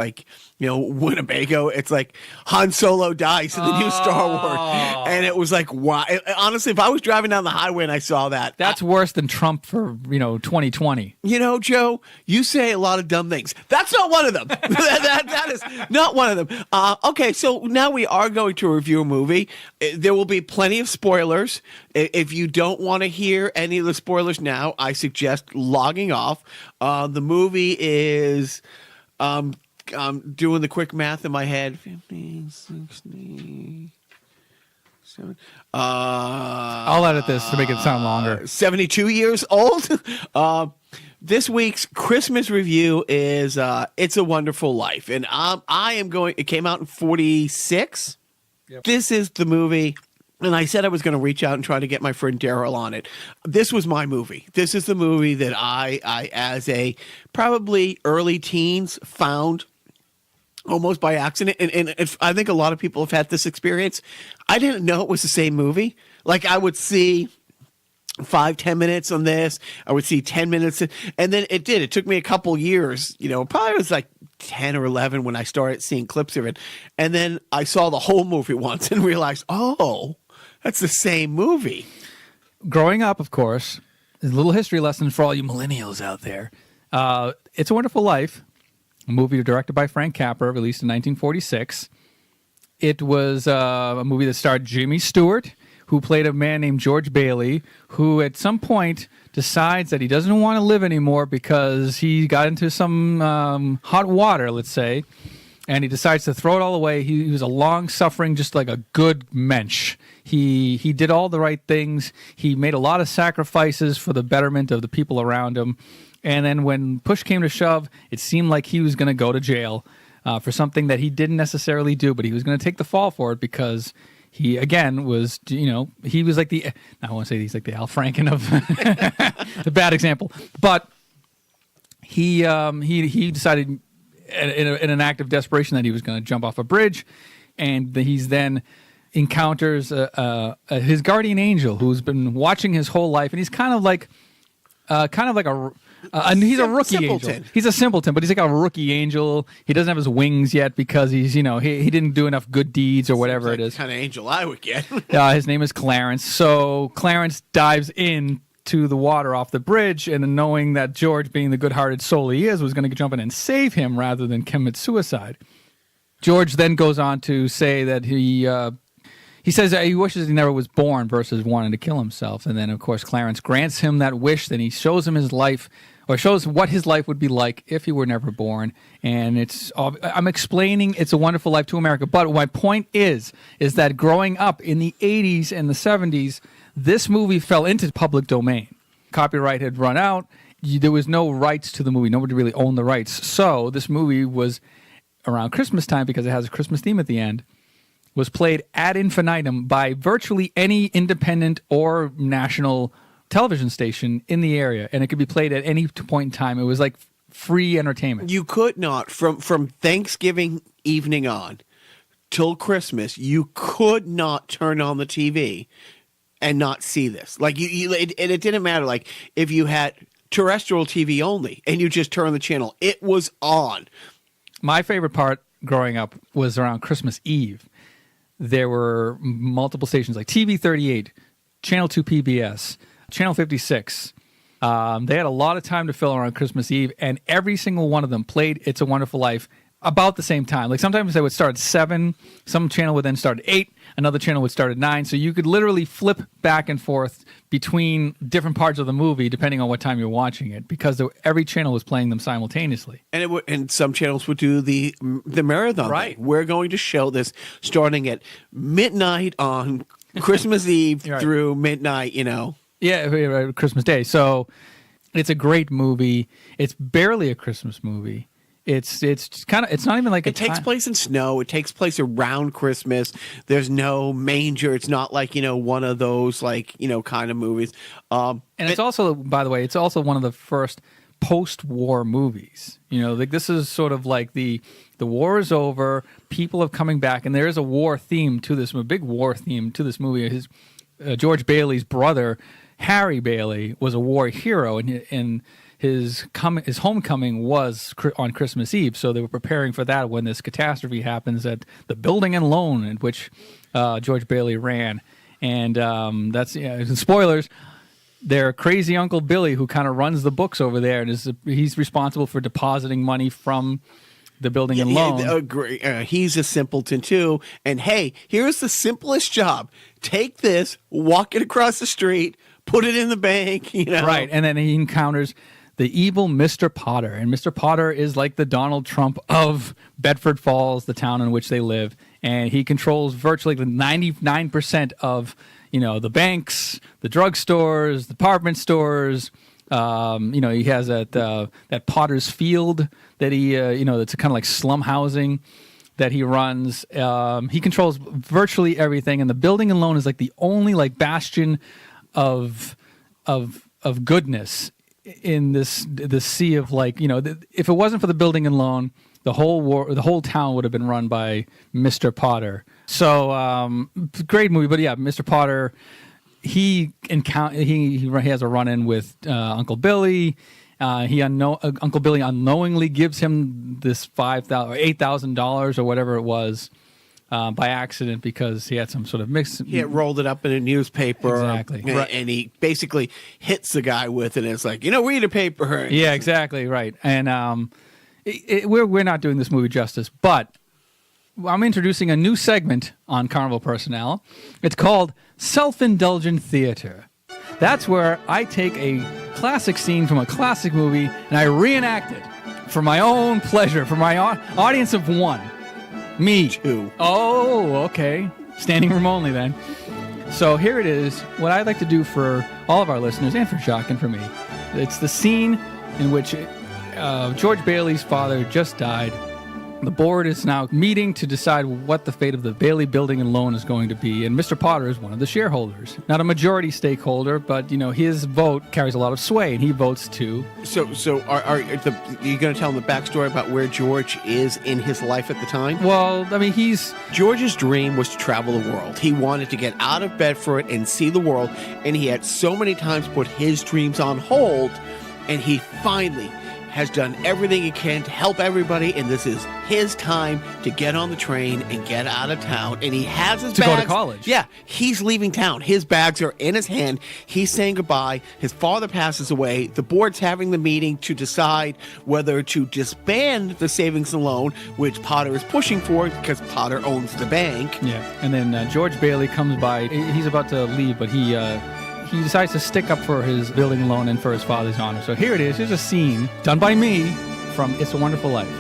Winnebago, it's like Han Solo dies in the new Star Wars, and it was like, wow. Honestly, if I was driving down the highway and I saw that's worse than Trump for 2020. Joe, you say a lot of dumb things. That's not one of them. that is not one of them. Okay, so now we are going to review a movie. There will be plenty of spoilers. If you don't want to hear any of the spoilers now, I suggest logging off. The movie is, I'm doing the quick math in my head. 50, 60, 70. I'll edit this to make it sound longer. 72 years old. This week's Christmas review is It's a Wonderful Life. And it came out in 46. Yep. This is the movie. And I said I was going to reach out and try to get my friend Daryl on it. This was my movie. This is the movie that I as a probably early teens, found almost by accident. And I think a lot of people have had this experience. I didn't know it was the same movie. Like, I would see 5-10 minutes on this. I would see 10 minutes. And then it did. It took me a couple years. Probably was like 10 or 11 when I started seeing clips of it. And then I saw the whole movie once and realized, oh, that's the same movie. Growing up, of course, a little history lesson for all you millennials out there. It's a Wonderful Life, a movie directed by Frank Capra, released in 1946. It was a movie that starred Jimmy Stewart, who played a man named George Bailey, who at some point decides that he doesn't want to live anymore because he got into some hot water, let's say, and he decides to throw it all away. He was a long-suffering, just like a good mensch. He did all the right things. He made a lot of sacrifices for the betterment of the people around him. And then when push came to shove, it seemed like he was going to go to jail for something that he didn't necessarily do, but he was going to take the fall for it because he, again, was, he was like I want to say he's like the Al Franken of the bad example. But he decided in an act of desperation that he was going to jump off a bridge, and he's then encounters his guardian angel who's been watching his whole life, and he's kind of like he's a rookie simpleton. angel. He's a simpleton, but he's like a rookie angel. He doesn't have his wings yet because he's, he didn't do enough good deeds or whatever Seems like it is. the kind of angel I would get. His name is Clarence. So Clarence dives in to the water off the bridge, and then knowing that George, being the good-hearted soul he is, was going to jump in and save him rather than commit suicide. George then goes on to say that he says that he wishes he never was born versus wanting to kill himself. And then, of course, Clarence grants him that wish. Then he shows him his life, or shows what his life would be like if he were never born. And I'm explaining It's a Wonderful Life to America. But my point is that growing up in the 80s and the 70s, this movie fell into public domain. Copyright had run out. There was no rights to the movie. Nobody really owned the rights. So this movie was around Christmas time, because it has a Christmas theme at the end, was played ad infinitum by virtually any independent or national television station in the area, and it could be played at any point in time. It was like free entertainment. You could not, from Thanksgiving evening on till Christmas, you could not turn on the TV and not see this. Like it didn't matter. Like if you had terrestrial TV only and you just turned the channel, it was on. My favorite part growing up was around Christmas Eve. There were multiple stations like TV 38, Channel 2 PBS, Channel 56. They had a lot of time to fill around Christmas Eve, and every single one of them played It's a Wonderful Life about the same time. Like sometimes they would start at 7, some channel would then start at 8, another channel would start at 9. So you could literally flip back and forth between different parts of the movie depending on what time you're watching it, because every channel was playing them simultaneously. And some channels would do the marathon. Right. Thing. We're going to show this starting at midnight on Christmas Eve Right. through midnight, Yeah, Christmas Day. So it's a great movie. It's barely a Christmas movie. It's not even like it takes place in snow. It takes place around Christmas. There's no manger. It's not like, one of those kind of movies. And it's also, by the way, it's also one of the first post-war movies. Like this is sort of like the war is over, people are coming back, and there is a war theme to this, a big war theme to this movie. George Bailey's brother, Harry Bailey, was a war hero, and his homecoming was on Christmas Eve, so they were preparing for that when this catastrophe happens at the building and loan in which George Bailey ran. And that's spoilers. Their crazy Uncle Billy, who kind of runs the books over there, and he's responsible for depositing money from the building and loan. He's a simpleton too. And hey, here's the simplest job: take this, walk it across the street, put it in the bank. Right, and then he encounters the evil Mr. Potter. And Mr. Potter is like the Donald Trump of Bedford Falls, the town in which they live. And he controls virtually the 99% of, the banks, the drugstores, the department stores. He has that Potter's Field that he, that's kind of like slum housing that he runs. He controls virtually everything. And the building and loan is like the only bastion of goodness in this sea of if it wasn't for the building and loan, the whole town would have been run by Mr. Potter. So great movie. But yeah, Mr. Potter, he has a run-in with Uncle Billy. Uncle Billy unknowingly gives him this $5,000 or $8,000 or whatever it was by accident, because he had some sort of mix. He had rolled it up in a newspaper. Exactly. And he basically hits the guy with it. And it's like, read a paper. Yeah, exactly. Right. And we're not doing this movie justice, but I'm introducing a new segment on Carnival Personnel. It's called Self-Indulgent Theater. That's where I take a classic scene from a classic movie and I reenact it for my own pleasure, for my audience of one. Me. 2. Oh, okay. Standing room only then. So here it is, what I'd like to do for all of our listeners and for Jacques and for me. It's the scene in which George Bailey's father just died. The board is now meeting to decide what the fate of the Bailey building and loan is going to be, and Mr. Potter is one of the shareholders. Not a majority stakeholder, but, his vote carries a lot of sway, and he votes too. So are you going to tell him the backstory about where George is in his life at the time? Well, George's dream was to travel the world. He wanted to get out of Bedford and see the world, and he had so many times put his dreams on hold, and he finally has done everything he can to help everybody, and this is his time to get on the train and get out of town. And he has his bags. To go to college. Yeah, he's leaving town. His bags are in his hand. He's saying goodbye. His father passes away. The board's having the meeting to decide whether to disband the savings and loan, which Potter is pushing for because Potter owns the bank. Yeah, and then George Bailey comes by. He's about to leave, but he decides to stick up for his building loan and for his father's honor. So here it is. Here's a scene done by me from It's a Wonderful Life.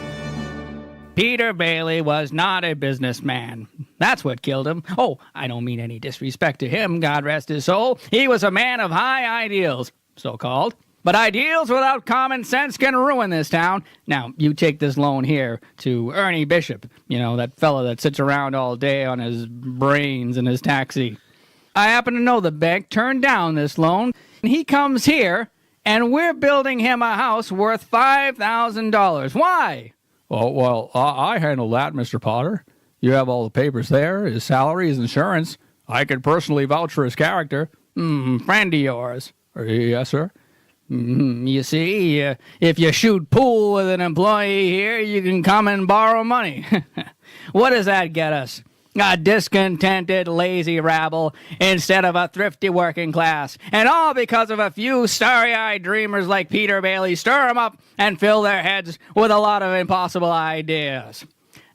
Peter Bailey was not a businessman. That's what killed him. Oh, I don't mean any disrespect to him, God rest his soul. He was a man of high ideals, so-called. But ideals without common sense can ruin this town. Now, you take this loan here to Ernie Bishop, that fella that sits around all day on his brains in his taxi. I happen to know the bank turned down this loan. He comes here, and we're building him a house worth $5,000. Why? Well, I handle that, Mr. Potter. You have all the papers there, his salary, his insurance. I can personally vouch for his character. Friend of yours. Yes, sir. You see, if you shoot pool with an employee here, you can come and borrow money. What does that get us? A discontented, lazy rabble instead of a thrifty working class. And all because of a few starry-eyed dreamers like Peter Bailey stir them up and fill their heads with a lot of impossible ideas.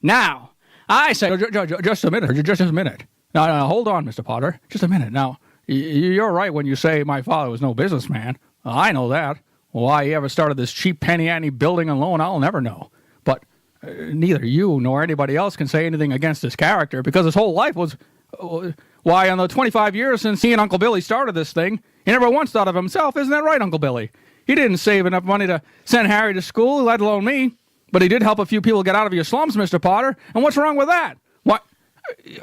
Now, I say... Just a minute. No, hold on, Mr. Potter. Just a minute. Now, you're right when you say my father was no businessman. I know that. Why he ever started this cheap penny-ante building and loan, I'll never know. But... neither you nor anybody else can say anything against his character because his whole life was... why, in the 25 years since he and Uncle Billy started this thing, he never once thought of himself. Isn't that right, Uncle Billy? He didn't save enough money to send Harry to school, let alone me. But he did help a few people get out of your slums, Mr. Potter. And what's wrong with that? What?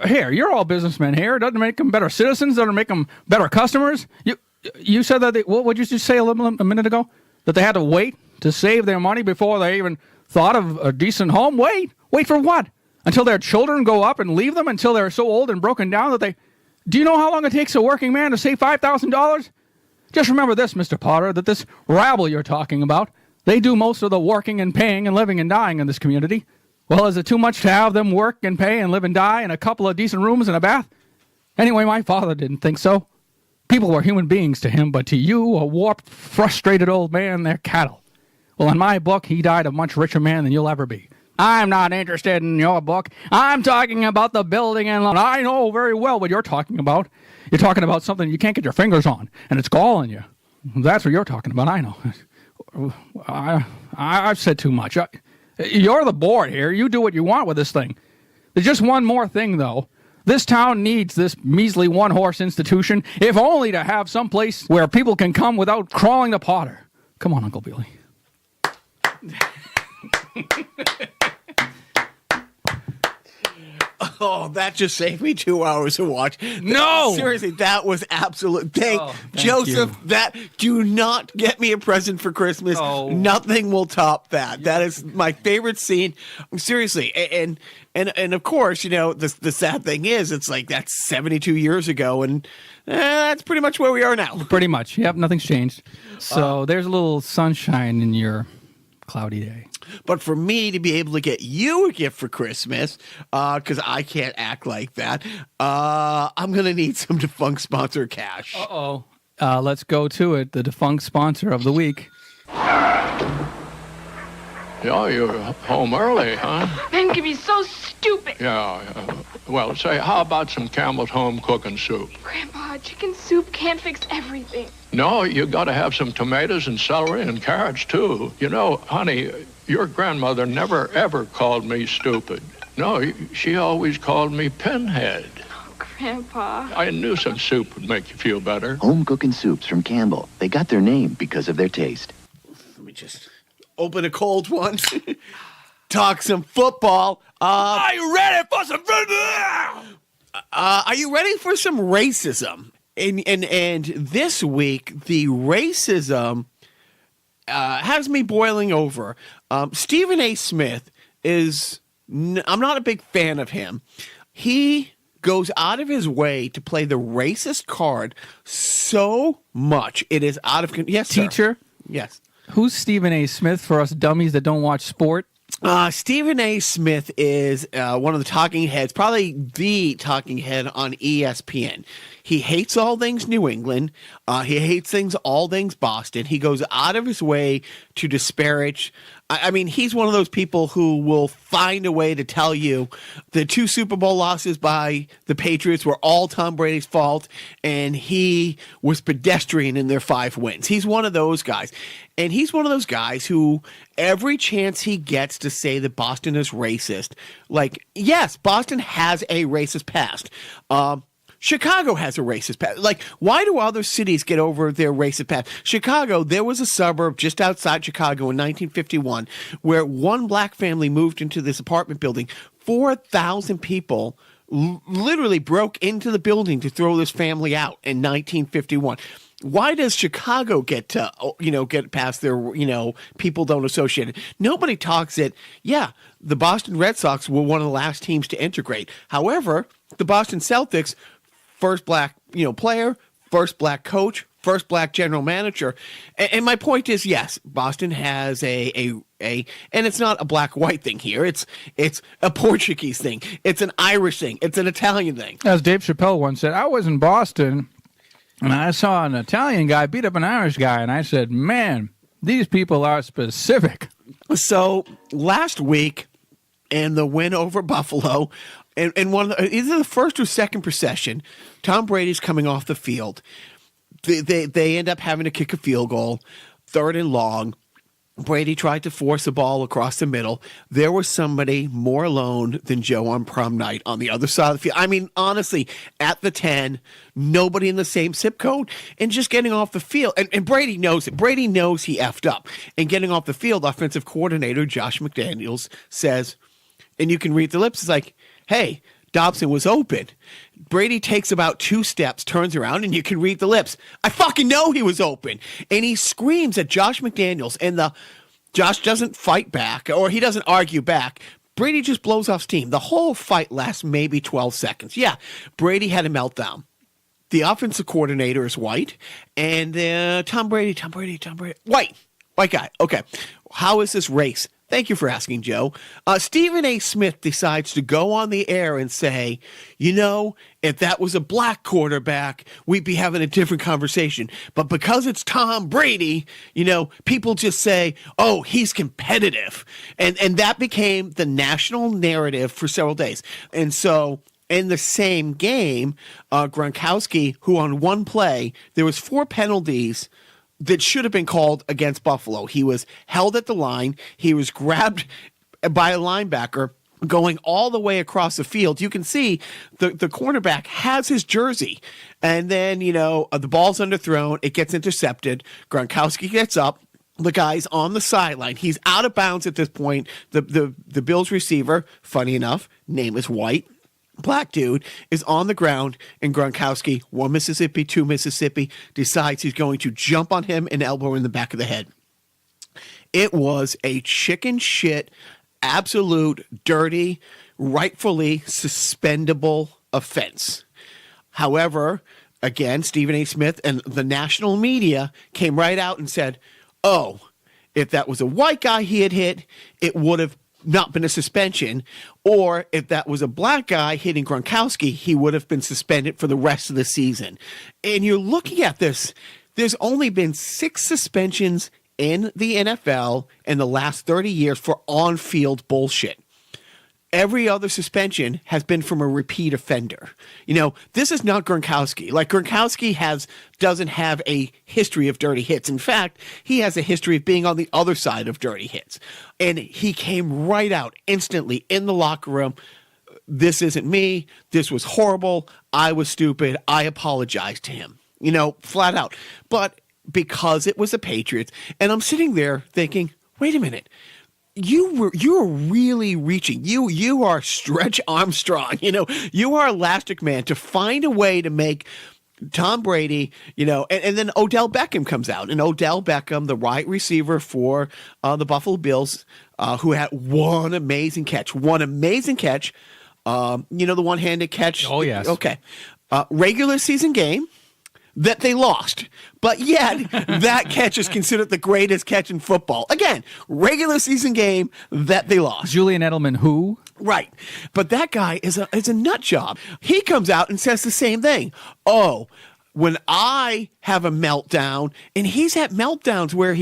Here, you're all businessmen here. Doesn't make them better citizens. Doesn't make them better customers. You said that what would you just say a minute ago? That they had to wait to save their money before they even... thought of a decent home? Wait for what? Until their children go up and leave them until they're so old and broken down that they... Do you know how long it takes a working man to save $5,000? Just remember this, Mr. Potter, that this rabble you're talking about, they do most of the working and paying and living and dying in this community. Well, is it too much to have them work and pay and live and die in a couple of decent rooms and a bath? Anyway, my father didn't think so. People were human beings to him, but to you, a warped, frustrated old man, they're cattle. Well, in my book, he died a much richer man than you'll ever be. I'm not interested in your book. I'm talking about the building and loan. I know very well what you're talking about. You're talking about something you can't get your fingers on, and it's galling you. That's what you're talking about, I know. I've said too much. You're the board here. You do what you want with this thing. There's just one more thing, though. This town needs this measly one-horse institution, if only to have some place where people can come without crawling to Potter. Come on, Uncle Billy. Oh, that just saved me 2 hours to watch. No! Seriously, that was absolute. Thank Joseph, you. Do not get me a present for Christmas. Oh. Nothing will top that. That is my favorite scene. Seriously. And of course, the sad thing is, it's like that's 72 years ago, and that's pretty much where we are now. Pretty much. Yep, nothing's changed. So there's a little sunshine in your cloudy day. But for me to be able to get you a gift for Christmas, because I can't act like that, I'm going to need some defunct sponsor cash. Uh-oh. Let's go to it. The defunct sponsor of the week. Yeah, you're home early, huh? Men can be so stupid. Yeah. Well, say, how about some Campbell's home cooking soup? Grandpa, chicken soup can't fix everything. No, you got to have some tomatoes and celery and carrots, too. Honey, your grandmother never, ever called me stupid. No, she always called me Pinhead. Oh, Grandpa. I knew some soup would make you feel better. Home cooking soups from Campbell. They got their name because of their taste. Let me just open a cold one. Talk some football. Are you ready for some football? Are you ready for some racism? And this week, the racism has me boiling over. Stephen A. Smith is... I'm not a big fan of him. He goes out of his way to play the racist card so much. It is out of... Yes, sir. Teacher? Yes. Who's Stephen A. Smith for us dummies that don't watch sport? Stephen A. Smith is one of the talking heads, probably the talking head on ESPN. He hates all things New England. He hates all things Boston. He goes out of his way to disparage. I mean, he's one of those people who will find a way to tell you the 2 Super Bowl losses by the Patriots were all Tom Brady's fault, and he was pedestrian in their 5 wins. He's one of those guys. And he's one of those guys who every chance he gets to say that Boston is racist, like, yes, Boston has a racist past. Chicago has a racist past. Like, why do other cities get over their racist past? Chicago, there was a suburb just outside Chicago in 1951 where one black family moved into this apartment building. 4,000 people literally broke into the building to throw this family out in 1951. Why does Chicago get to, get past their, people don't associate it? Nobody talks it. Yeah, the Boston Red Sox were one of the last teams to integrate. However, the Boston Celtics, first black, player, first black coach, first black general manager. And my point is, yes, Boston has and it's not a black-white thing here. It's a Portuguese thing. It's an Irish thing. It's an Italian thing. As Dave Chappelle once said, I was in Boston, and I saw an Italian guy beat up an Irish guy, and I said, man, these people are specific. So last week, in the win over Buffalo, and one of either the first or second possession, Tom Brady's coming off the field. They end up having to kick a field goal, 3rd and long. Brady tried to force the ball across the middle. There was somebody more alone than Joe on prom night on the other side of the field. I mean, honestly, at the 10, nobody in the same zip code, and just getting off the field. And Brady knows it. Brady knows he effed up. And getting off the field, offensive coordinator Josh McDaniels says, and you can read the lips, it's like, hey, Dobson was open. Brady takes about 2 steps, turns around, and you can read the lips. I fucking know he was open. And he screams at Josh McDaniels, and Josh doesn't fight back, or he doesn't argue back. Brady just blows off steam. The whole fight lasts maybe 12 seconds. Yeah, Brady had a meltdown. The offensive coordinator is white, and Tom Brady, white guy. Okay, how is this race? Thank you for asking, Joe. Stephen A. Smith decides to go on the air and say, if that was a black quarterback, we'd be having a different conversation. But because it's Tom Brady, people just say, oh, he's competitive. And that became the national narrative for several days. And so in the same game, Gronkowski, who on one play, there was 4 penalties that should have been called against Buffalo. He was held at the line. He was grabbed by a linebacker going all the way across the field. You can see the cornerback has his jersey. And then, the ball's underthrown. It gets intercepted. Gronkowski gets up. The guy's on the sideline. He's out of bounds at this point. The Bills receiver, funny enough, name is White. Black dude is on the ground, and Gronkowski, 1 Mississippi, 2 Mississippi, decides he's going to jump on him and elbow in the back of the head. It was a chicken shit, absolute, dirty, rightfully suspendable offense. However, again, Stephen A. Smith and the national media came right out and said, oh, if that was a white guy he had hit, it would have not been a suspension, or if that was a black guy hitting Gronkowski, he would have been suspended for the rest of the season. And you're looking at this, there's only been 6 suspensions in the NFL in the last 30 years for on-field bullshit. Every other suspension has been from a repeat offender. This is not Gronkowski. Like, Gronkowski doesn't have a history of dirty hits. In fact, he has a history of being on the other side of dirty hits. And he came right out instantly in the locker room, this isn't me. This was horrible. I was stupid. I apologize to him, flat out. But because it was the Patriots, and I'm sitting there thinking, wait a minute. You're really reaching. You are Stretch Armstrong. You are Elastic Man to find a way to make Tom Brady, and then Odell Beckham comes out. And Odell Beckham, the wide receiver for the Buffalo Bills, who had one amazing catch. The one-handed catch? Oh, yes. Okay. Regular season game that they lost. But yet, that catch is considered the greatest catch in football. Again, regular season game that they lost. Julian Edelman, who? Right. But that guy is a nut job. He comes out and says the same thing. Oh, when I have a meltdown, and he's had meltdowns where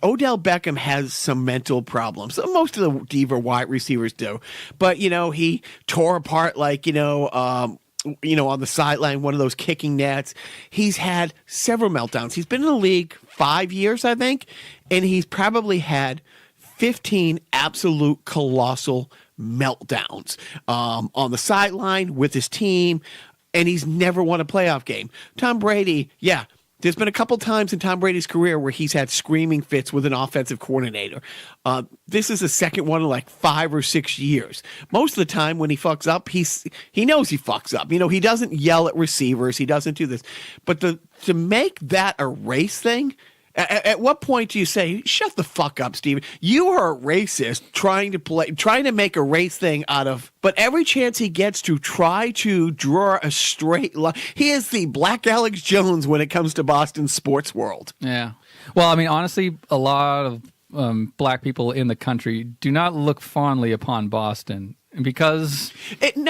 Odell Beckham has some mental problems. Most of the diva wide receivers do. But, he tore apart on the sideline, one of those kicking nets. He's had several meltdowns. He's been in the league 5 years, I think, and he's probably had 15 absolute colossal meltdowns on the sideline with his team, and he's never won a playoff game. Tom Brady, yeah, there's been a couple times in Tom Brady's career where he's had screaming fits with an offensive coordinator. This is the second one in like 5 or 6 years. Most of the time when he fucks up, he knows he fucks up. He doesn't yell at receivers. He doesn't do this. But to make that a race thing, at what point do you say, shut the fuck up, Steven? You are a racist trying to make a race thing out of, but every chance he gets to try to draw a straight line, he is the Black Alex Jones when it comes to Boston sports world. Yeah. Well, I mean, honestly, a lot of black people in the country do not look fondly upon Boston. Because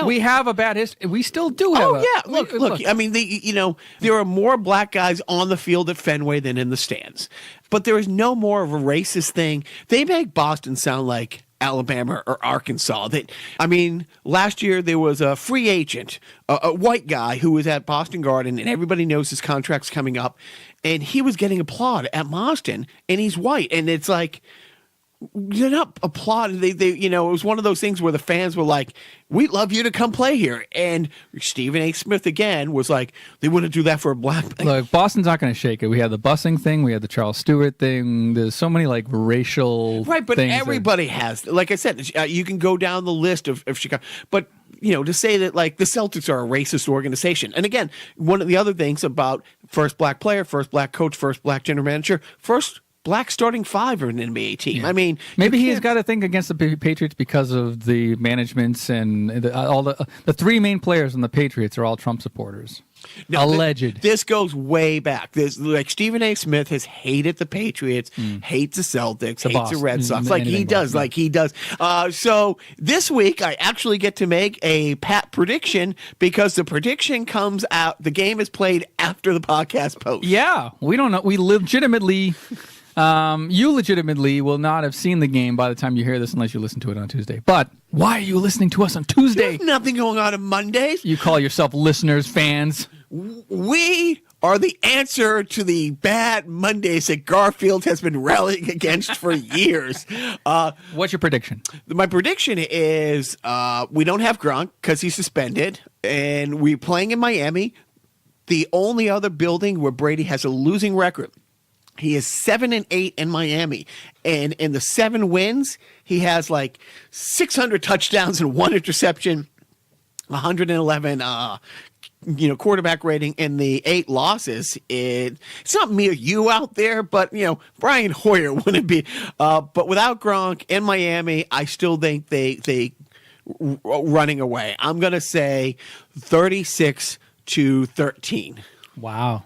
we have a bad history. We still do have Look. I mean, there are more black guys on the field at Fenway than in the stands. But there is no more of a racist thing. They make Boston sound like Alabama or Arkansas. Last year there was a free agent, a white guy who was at Boston Garden, and everybody knows his contract's coming up. And he was getting applauded at Boston, and he's white. And it's like, they're not applauding. It was one of those things where the fans were like, "We'd love you to come play here." And Stephen A. Smith again was like, "They wouldn't do that for a black." Look, Boston's not going to shake it. We had the busing thing. We had the Charles Stewart thing. There's so many racial right, but things everybody has. Like I said, you can go down the list of Chicago, but. To say that the Celtics are a racist organization. And again, one of the other things about first black player, first black coach, first black general manager, first black starting five in an NBA team. Yeah. I mean, maybe he's got to think against the Patriots because of the managements and all the three main players on the Patriots are all Trump supporters. No, alleged. This goes way back. Stephen A. Smith has hated the Patriots, hates the Celtics, hates the Red Sox, he does. So this week I actually get to make a pat prediction because the prediction comes out. The game is played after the podcast post. Yeah, we don't know. We legitimately. You legitimately will not have seen the game by the time you hear this unless you listen to it on Tuesday. But why are you listening to us on Tuesday? There's nothing going on Mondays. You call yourself listeners, fans. We are the answer to the bad Mondays that Garfield has been rallying against for years. What's your prediction? My prediction is we don't have Gronk because he's suspended, and we're playing in Miami, the only other building where Brady has a losing record. He is 7-8 in Miami, and in the 7 wins, he has 600 touchdowns and 1 interception, 111 quarterback rating. In the 8 losses, it's not me or you out there, but Brian Hoyer wouldn't be. But without Gronk in Miami, I still think they running away. I'm gonna say 36-13. Wow.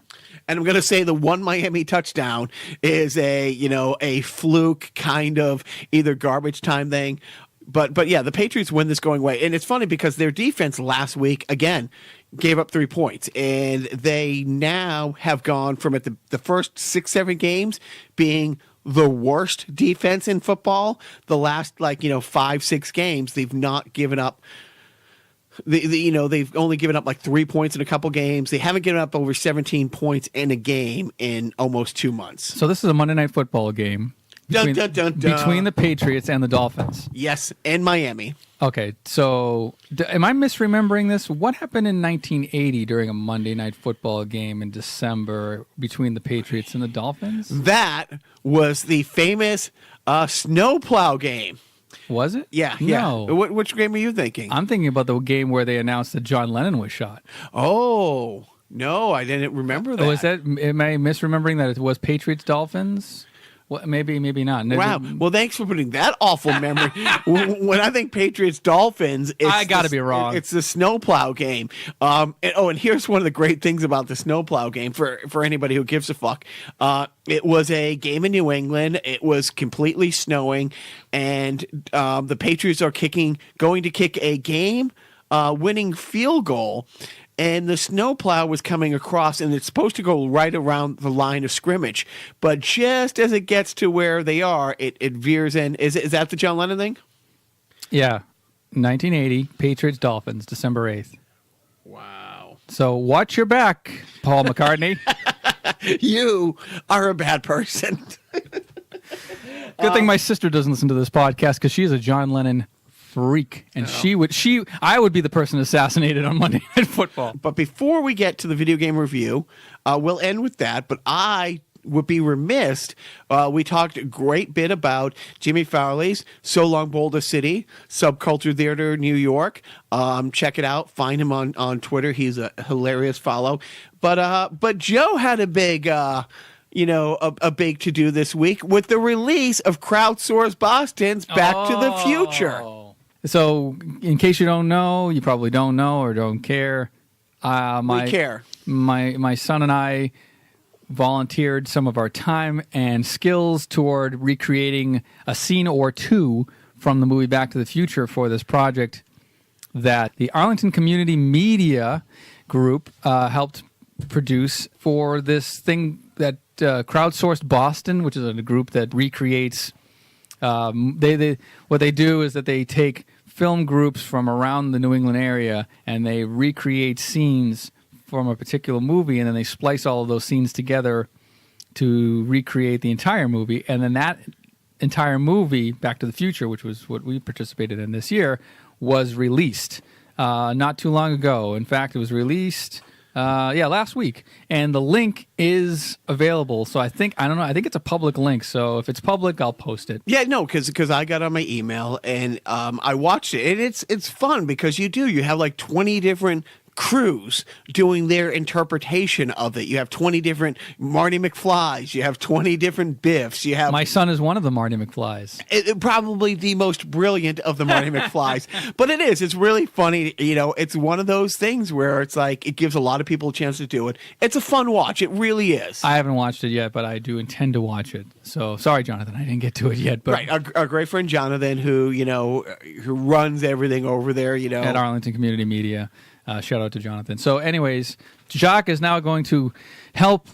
And I'm going to say the one Miami touchdown is a fluke kind of either garbage time thing. But yeah, the Patriots win this going away. And it's funny because their defense last week, again, gave up 3 points. And they now have gone from at the first 6-7 games being the worst defense in football. The last 5-6 games, they've not given up. They've only given up 3 points in a couple games. They haven't given up over 17 points in a game in almost 2 months. So this is a Monday Night Football game. Dun, dun, dun, dun. Between the Patriots and the Dolphins. Yes, and Miami. Okay, so am I misremembering this? What happened in 1980 during a Monday Night Football game in December between the Patriots and the Dolphins? That was the famous snowplow game. Was it? Yeah. No. Which game are you thinking? I'm thinking about the game where they announced that John Lennon was shot. Oh, no, I didn't remember that. Was that? Am I misremembering that it was Patriots Dolphins? Well, maybe not. Wow. Well, thanks for putting that awful memory. When I think Patriots Dolphins, I got to be wrong. It's the snowplow game. And here's one of the great things about the snowplow game for anybody who gives a fuck. It was a game in New England. It was completely snowing, and the Patriots are going to kick a game winning field goal. And the snowplow was coming across, and it's supposed to go right around the line of scrimmage. But just as it gets to where they are, it veers in. Is that the John Lennon thing? Yeah. 1980, Patriots Dolphins, December 8th. Wow. So watch your back, Paul McCartney. You are a bad person. Good thing my sister doesn't listen to this podcast because she's a John Lennon freak, and I would be the person assassinated on Monday Night Football. But before we get to the video game review, we'll end with that. But I would be remiss. We talked a great bit about Jimmy Fowlie's So Long Boulder City, Subculture Theater, New York. Check it out. Find him on Twitter. He's a hilarious follow. But Joe had a big a big to-do this week with the release of Crowdsource Boston's Back to the Future. So, in case you don't know, you probably don't know or don't care. We care. My son and I volunteered some of our time and skills toward recreating a scene or two from the movie Back to the Future for this project that the Arlington Community Media Group helped produce for this thing that Crowdsourced Boston, which is a group that recreates. What they do is that they take film groups from around the New England area and they recreate scenes from a particular movie, and then they splice all of those scenes together to recreate the entire movie. And then that entire movie, Back to the Future, which was what we participated in this year, was released not too long ago. In fact, it was released last week, and the link is available. So I think it's a public link. So if it's public, I'll post it. Yeah, no, because I got on my email and I watched it, and it's fun because you have like 20 different crews doing their interpretation of it. You have 20 different Marty McFlys. You have 20 different Biffs. You have my son is one of the Marty McFlys. Probably the most brilliant of the Marty McFlys. But it's really funny. It's one of those things where it's like it gives a lot of people a chance to do it. It's a fun watch. It really is. I haven't watched it yet, but I do intend to watch it. So sorry, Jonathan, I didn't get to it yet. But right, our great friend Jonathan, who runs everything over there. At Arlington Community Media. Shout out to Jonathan. So anyways, Jacques is now going to help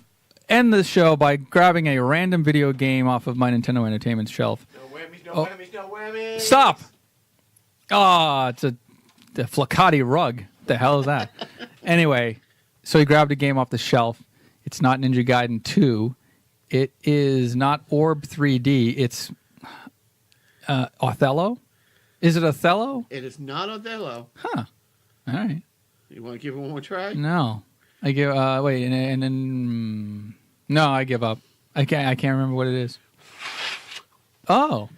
end the show by grabbing a random video game off of my Nintendo Entertainment shelf. No whammies, no whammies. Stop! Oh, it's a Flacati rug. What the hell is that? Anyway, so he grabbed a game off the shelf. It's not Ninja Gaiden 2. It is not Orb 3D. It's Othello? Is it Othello? It is not Othello. Huh. All right. You want to give it one more try? No. I give and then no, I give up. I can't remember what it is. Oh.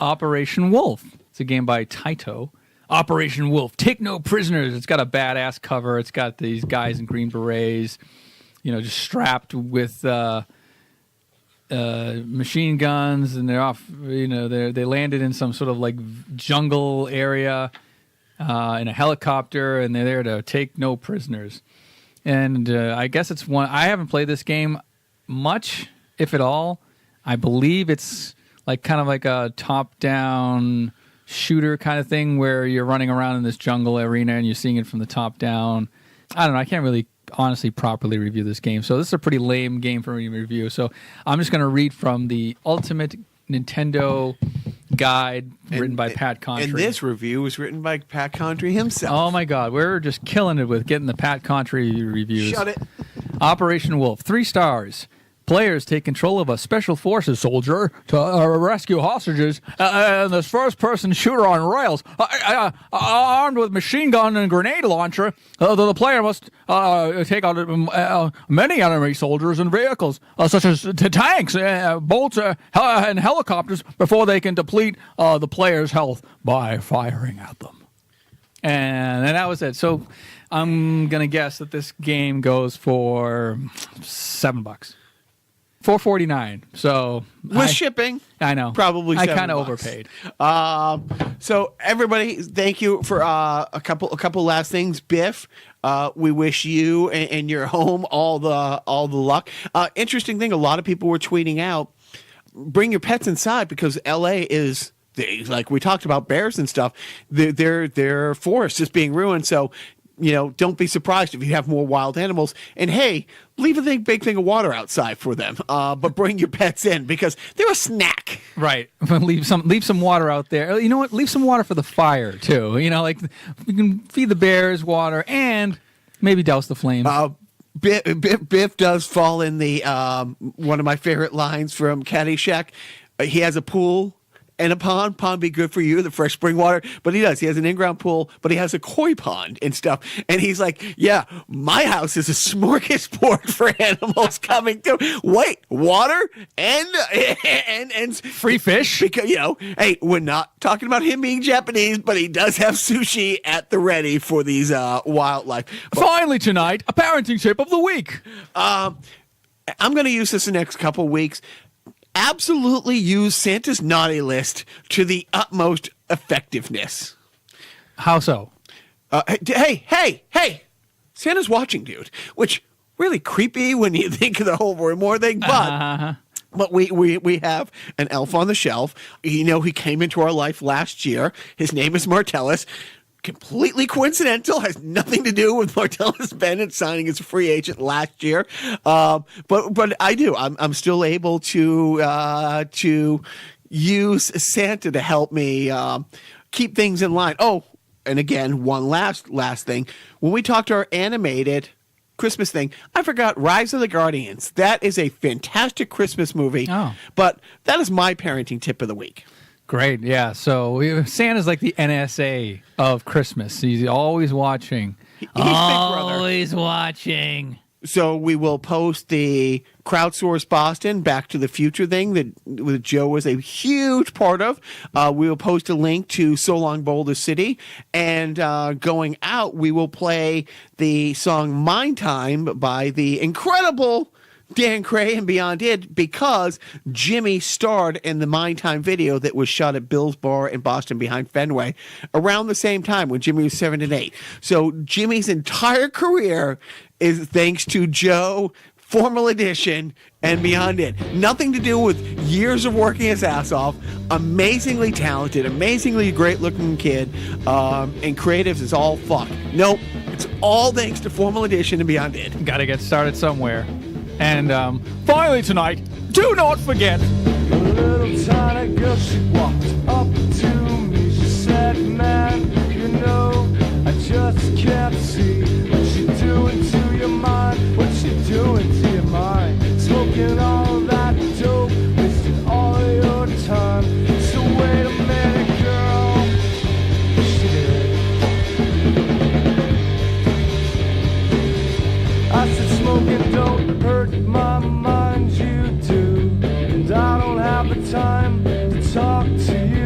Operation Wolf. It's a game by Taito. Operation Wolf. Take no prisoners. It's got a badass cover. It's got these guys in green berets, just strapped with machine guns, and they're off. They landed in some sort of like jungle area. In a helicopter, and they're there to take no prisoners. And I guess it's one. I haven't played this game much, if at all. I believe it's kind of like a top-down shooter kind of thing where you're running around in this jungle arena and you're seeing it from the top down. I don't know. I can't really honestly properly review this game. So this is a pretty lame game for me to review. So I'm just going to read from the Ultimate Nintendo Guide written by Pat Contry. And this review was written by Pat Contry himself. Oh my God, we're just killing it with getting the Pat Contry reviews. Shut it. Operation Wolf, 3 stars. Players take control of a special forces soldier to rescue hostages, and this first-person shooter on rails, armed with machine gun and grenade launcher. The player must take out many enemy soldiers and vehicles, such as tanks, boats, and helicopters, before they can deplete the player's health by firing at them. And that was it. So I'm going to guess that this game goes for $7. $4.49. So with shipping, I know. Probably I $7. kind of overpaid. So everybody, thank you for a couple last things. Biff, we wish you and your home all the luck. Interesting thing, a lot of people were tweeting out, bring your pets inside, because LA is, like we talked about bears and stuff, their forest is being ruined. So, don't be surprised if you have more wild animals. And hey, leave a big thing of water outside for them. But bring your pets in, because they're a snack. Right. leave some water out there. You know what? Leave some water for the fire too. Like you can feed the bears water and maybe douse the flames. Biff does fall in the one of my favorite lines from Caddyshack. He has a pool and a pond. Pond be good for you, the fresh spring water. But he does. He has an in-ground pool, but he has a koi pond and stuff. And he's like, yeah, my house is a smorgasbord for animals coming through. Wait, water and free fish? Because, hey, we're not talking about him being Japanese, but he does have sushi at the ready for these wildlife. Finally tonight, a parenting tip of the week. I'm going to use this the next couple weeks. Absolutely use Santa's naughty list to the utmost effectiveness. How so? Hey! Santa's watching, dude. Which, really creepy when you think of the whole Roy thing, but... But we have an elf on the shelf. He came into our life last year. His name is Martellus. Completely coincidental, has nothing to do with Martellus Bennett signing as a free agent last year. But I do. I'm still able to use Santa to help me keep things in line. Oh, and again, one last thing. When we talked to our animated Christmas thing, I forgot Rise of the Guardians. That is a fantastic Christmas movie. Oh. But that is my parenting tip of the week. Great, yeah. So Santa's like the NSA of Christmas. He's always watching. He's Big Brother. Always watching. So we will post the Crowdsource Boston Back to the Future thing that Joe was a huge part of. We will post a link to So Long Boulder City. And going out, we will play the song Mind Time by the incredible Dan Cray and Beyond Did, because Jimmy starred in the Mind Time video that was shot at Bill's Bar in Boston behind Fenway around the same time when Jimmy was 7 and 8. So Jimmy's entire career is thanks to Joe, Formal Edition, and Beyond It. Nothing to do with years of working his ass off. Amazingly talented, amazingly great-looking kid, and creatives is all fuck. Nope, it's all thanks to Formal Edition and Beyond It. Got to get started somewhere. And finally tonight, do not forget. A little tiny girl, she walked up to me. She said, man, I just can't see what she doing to your mind. What she doing to your mind? Smoking all that dope, wasting all your time. So wait a minute, girl. She did. I said, smoking don't hurt my mind, you do. And I don't have the time to talk to you.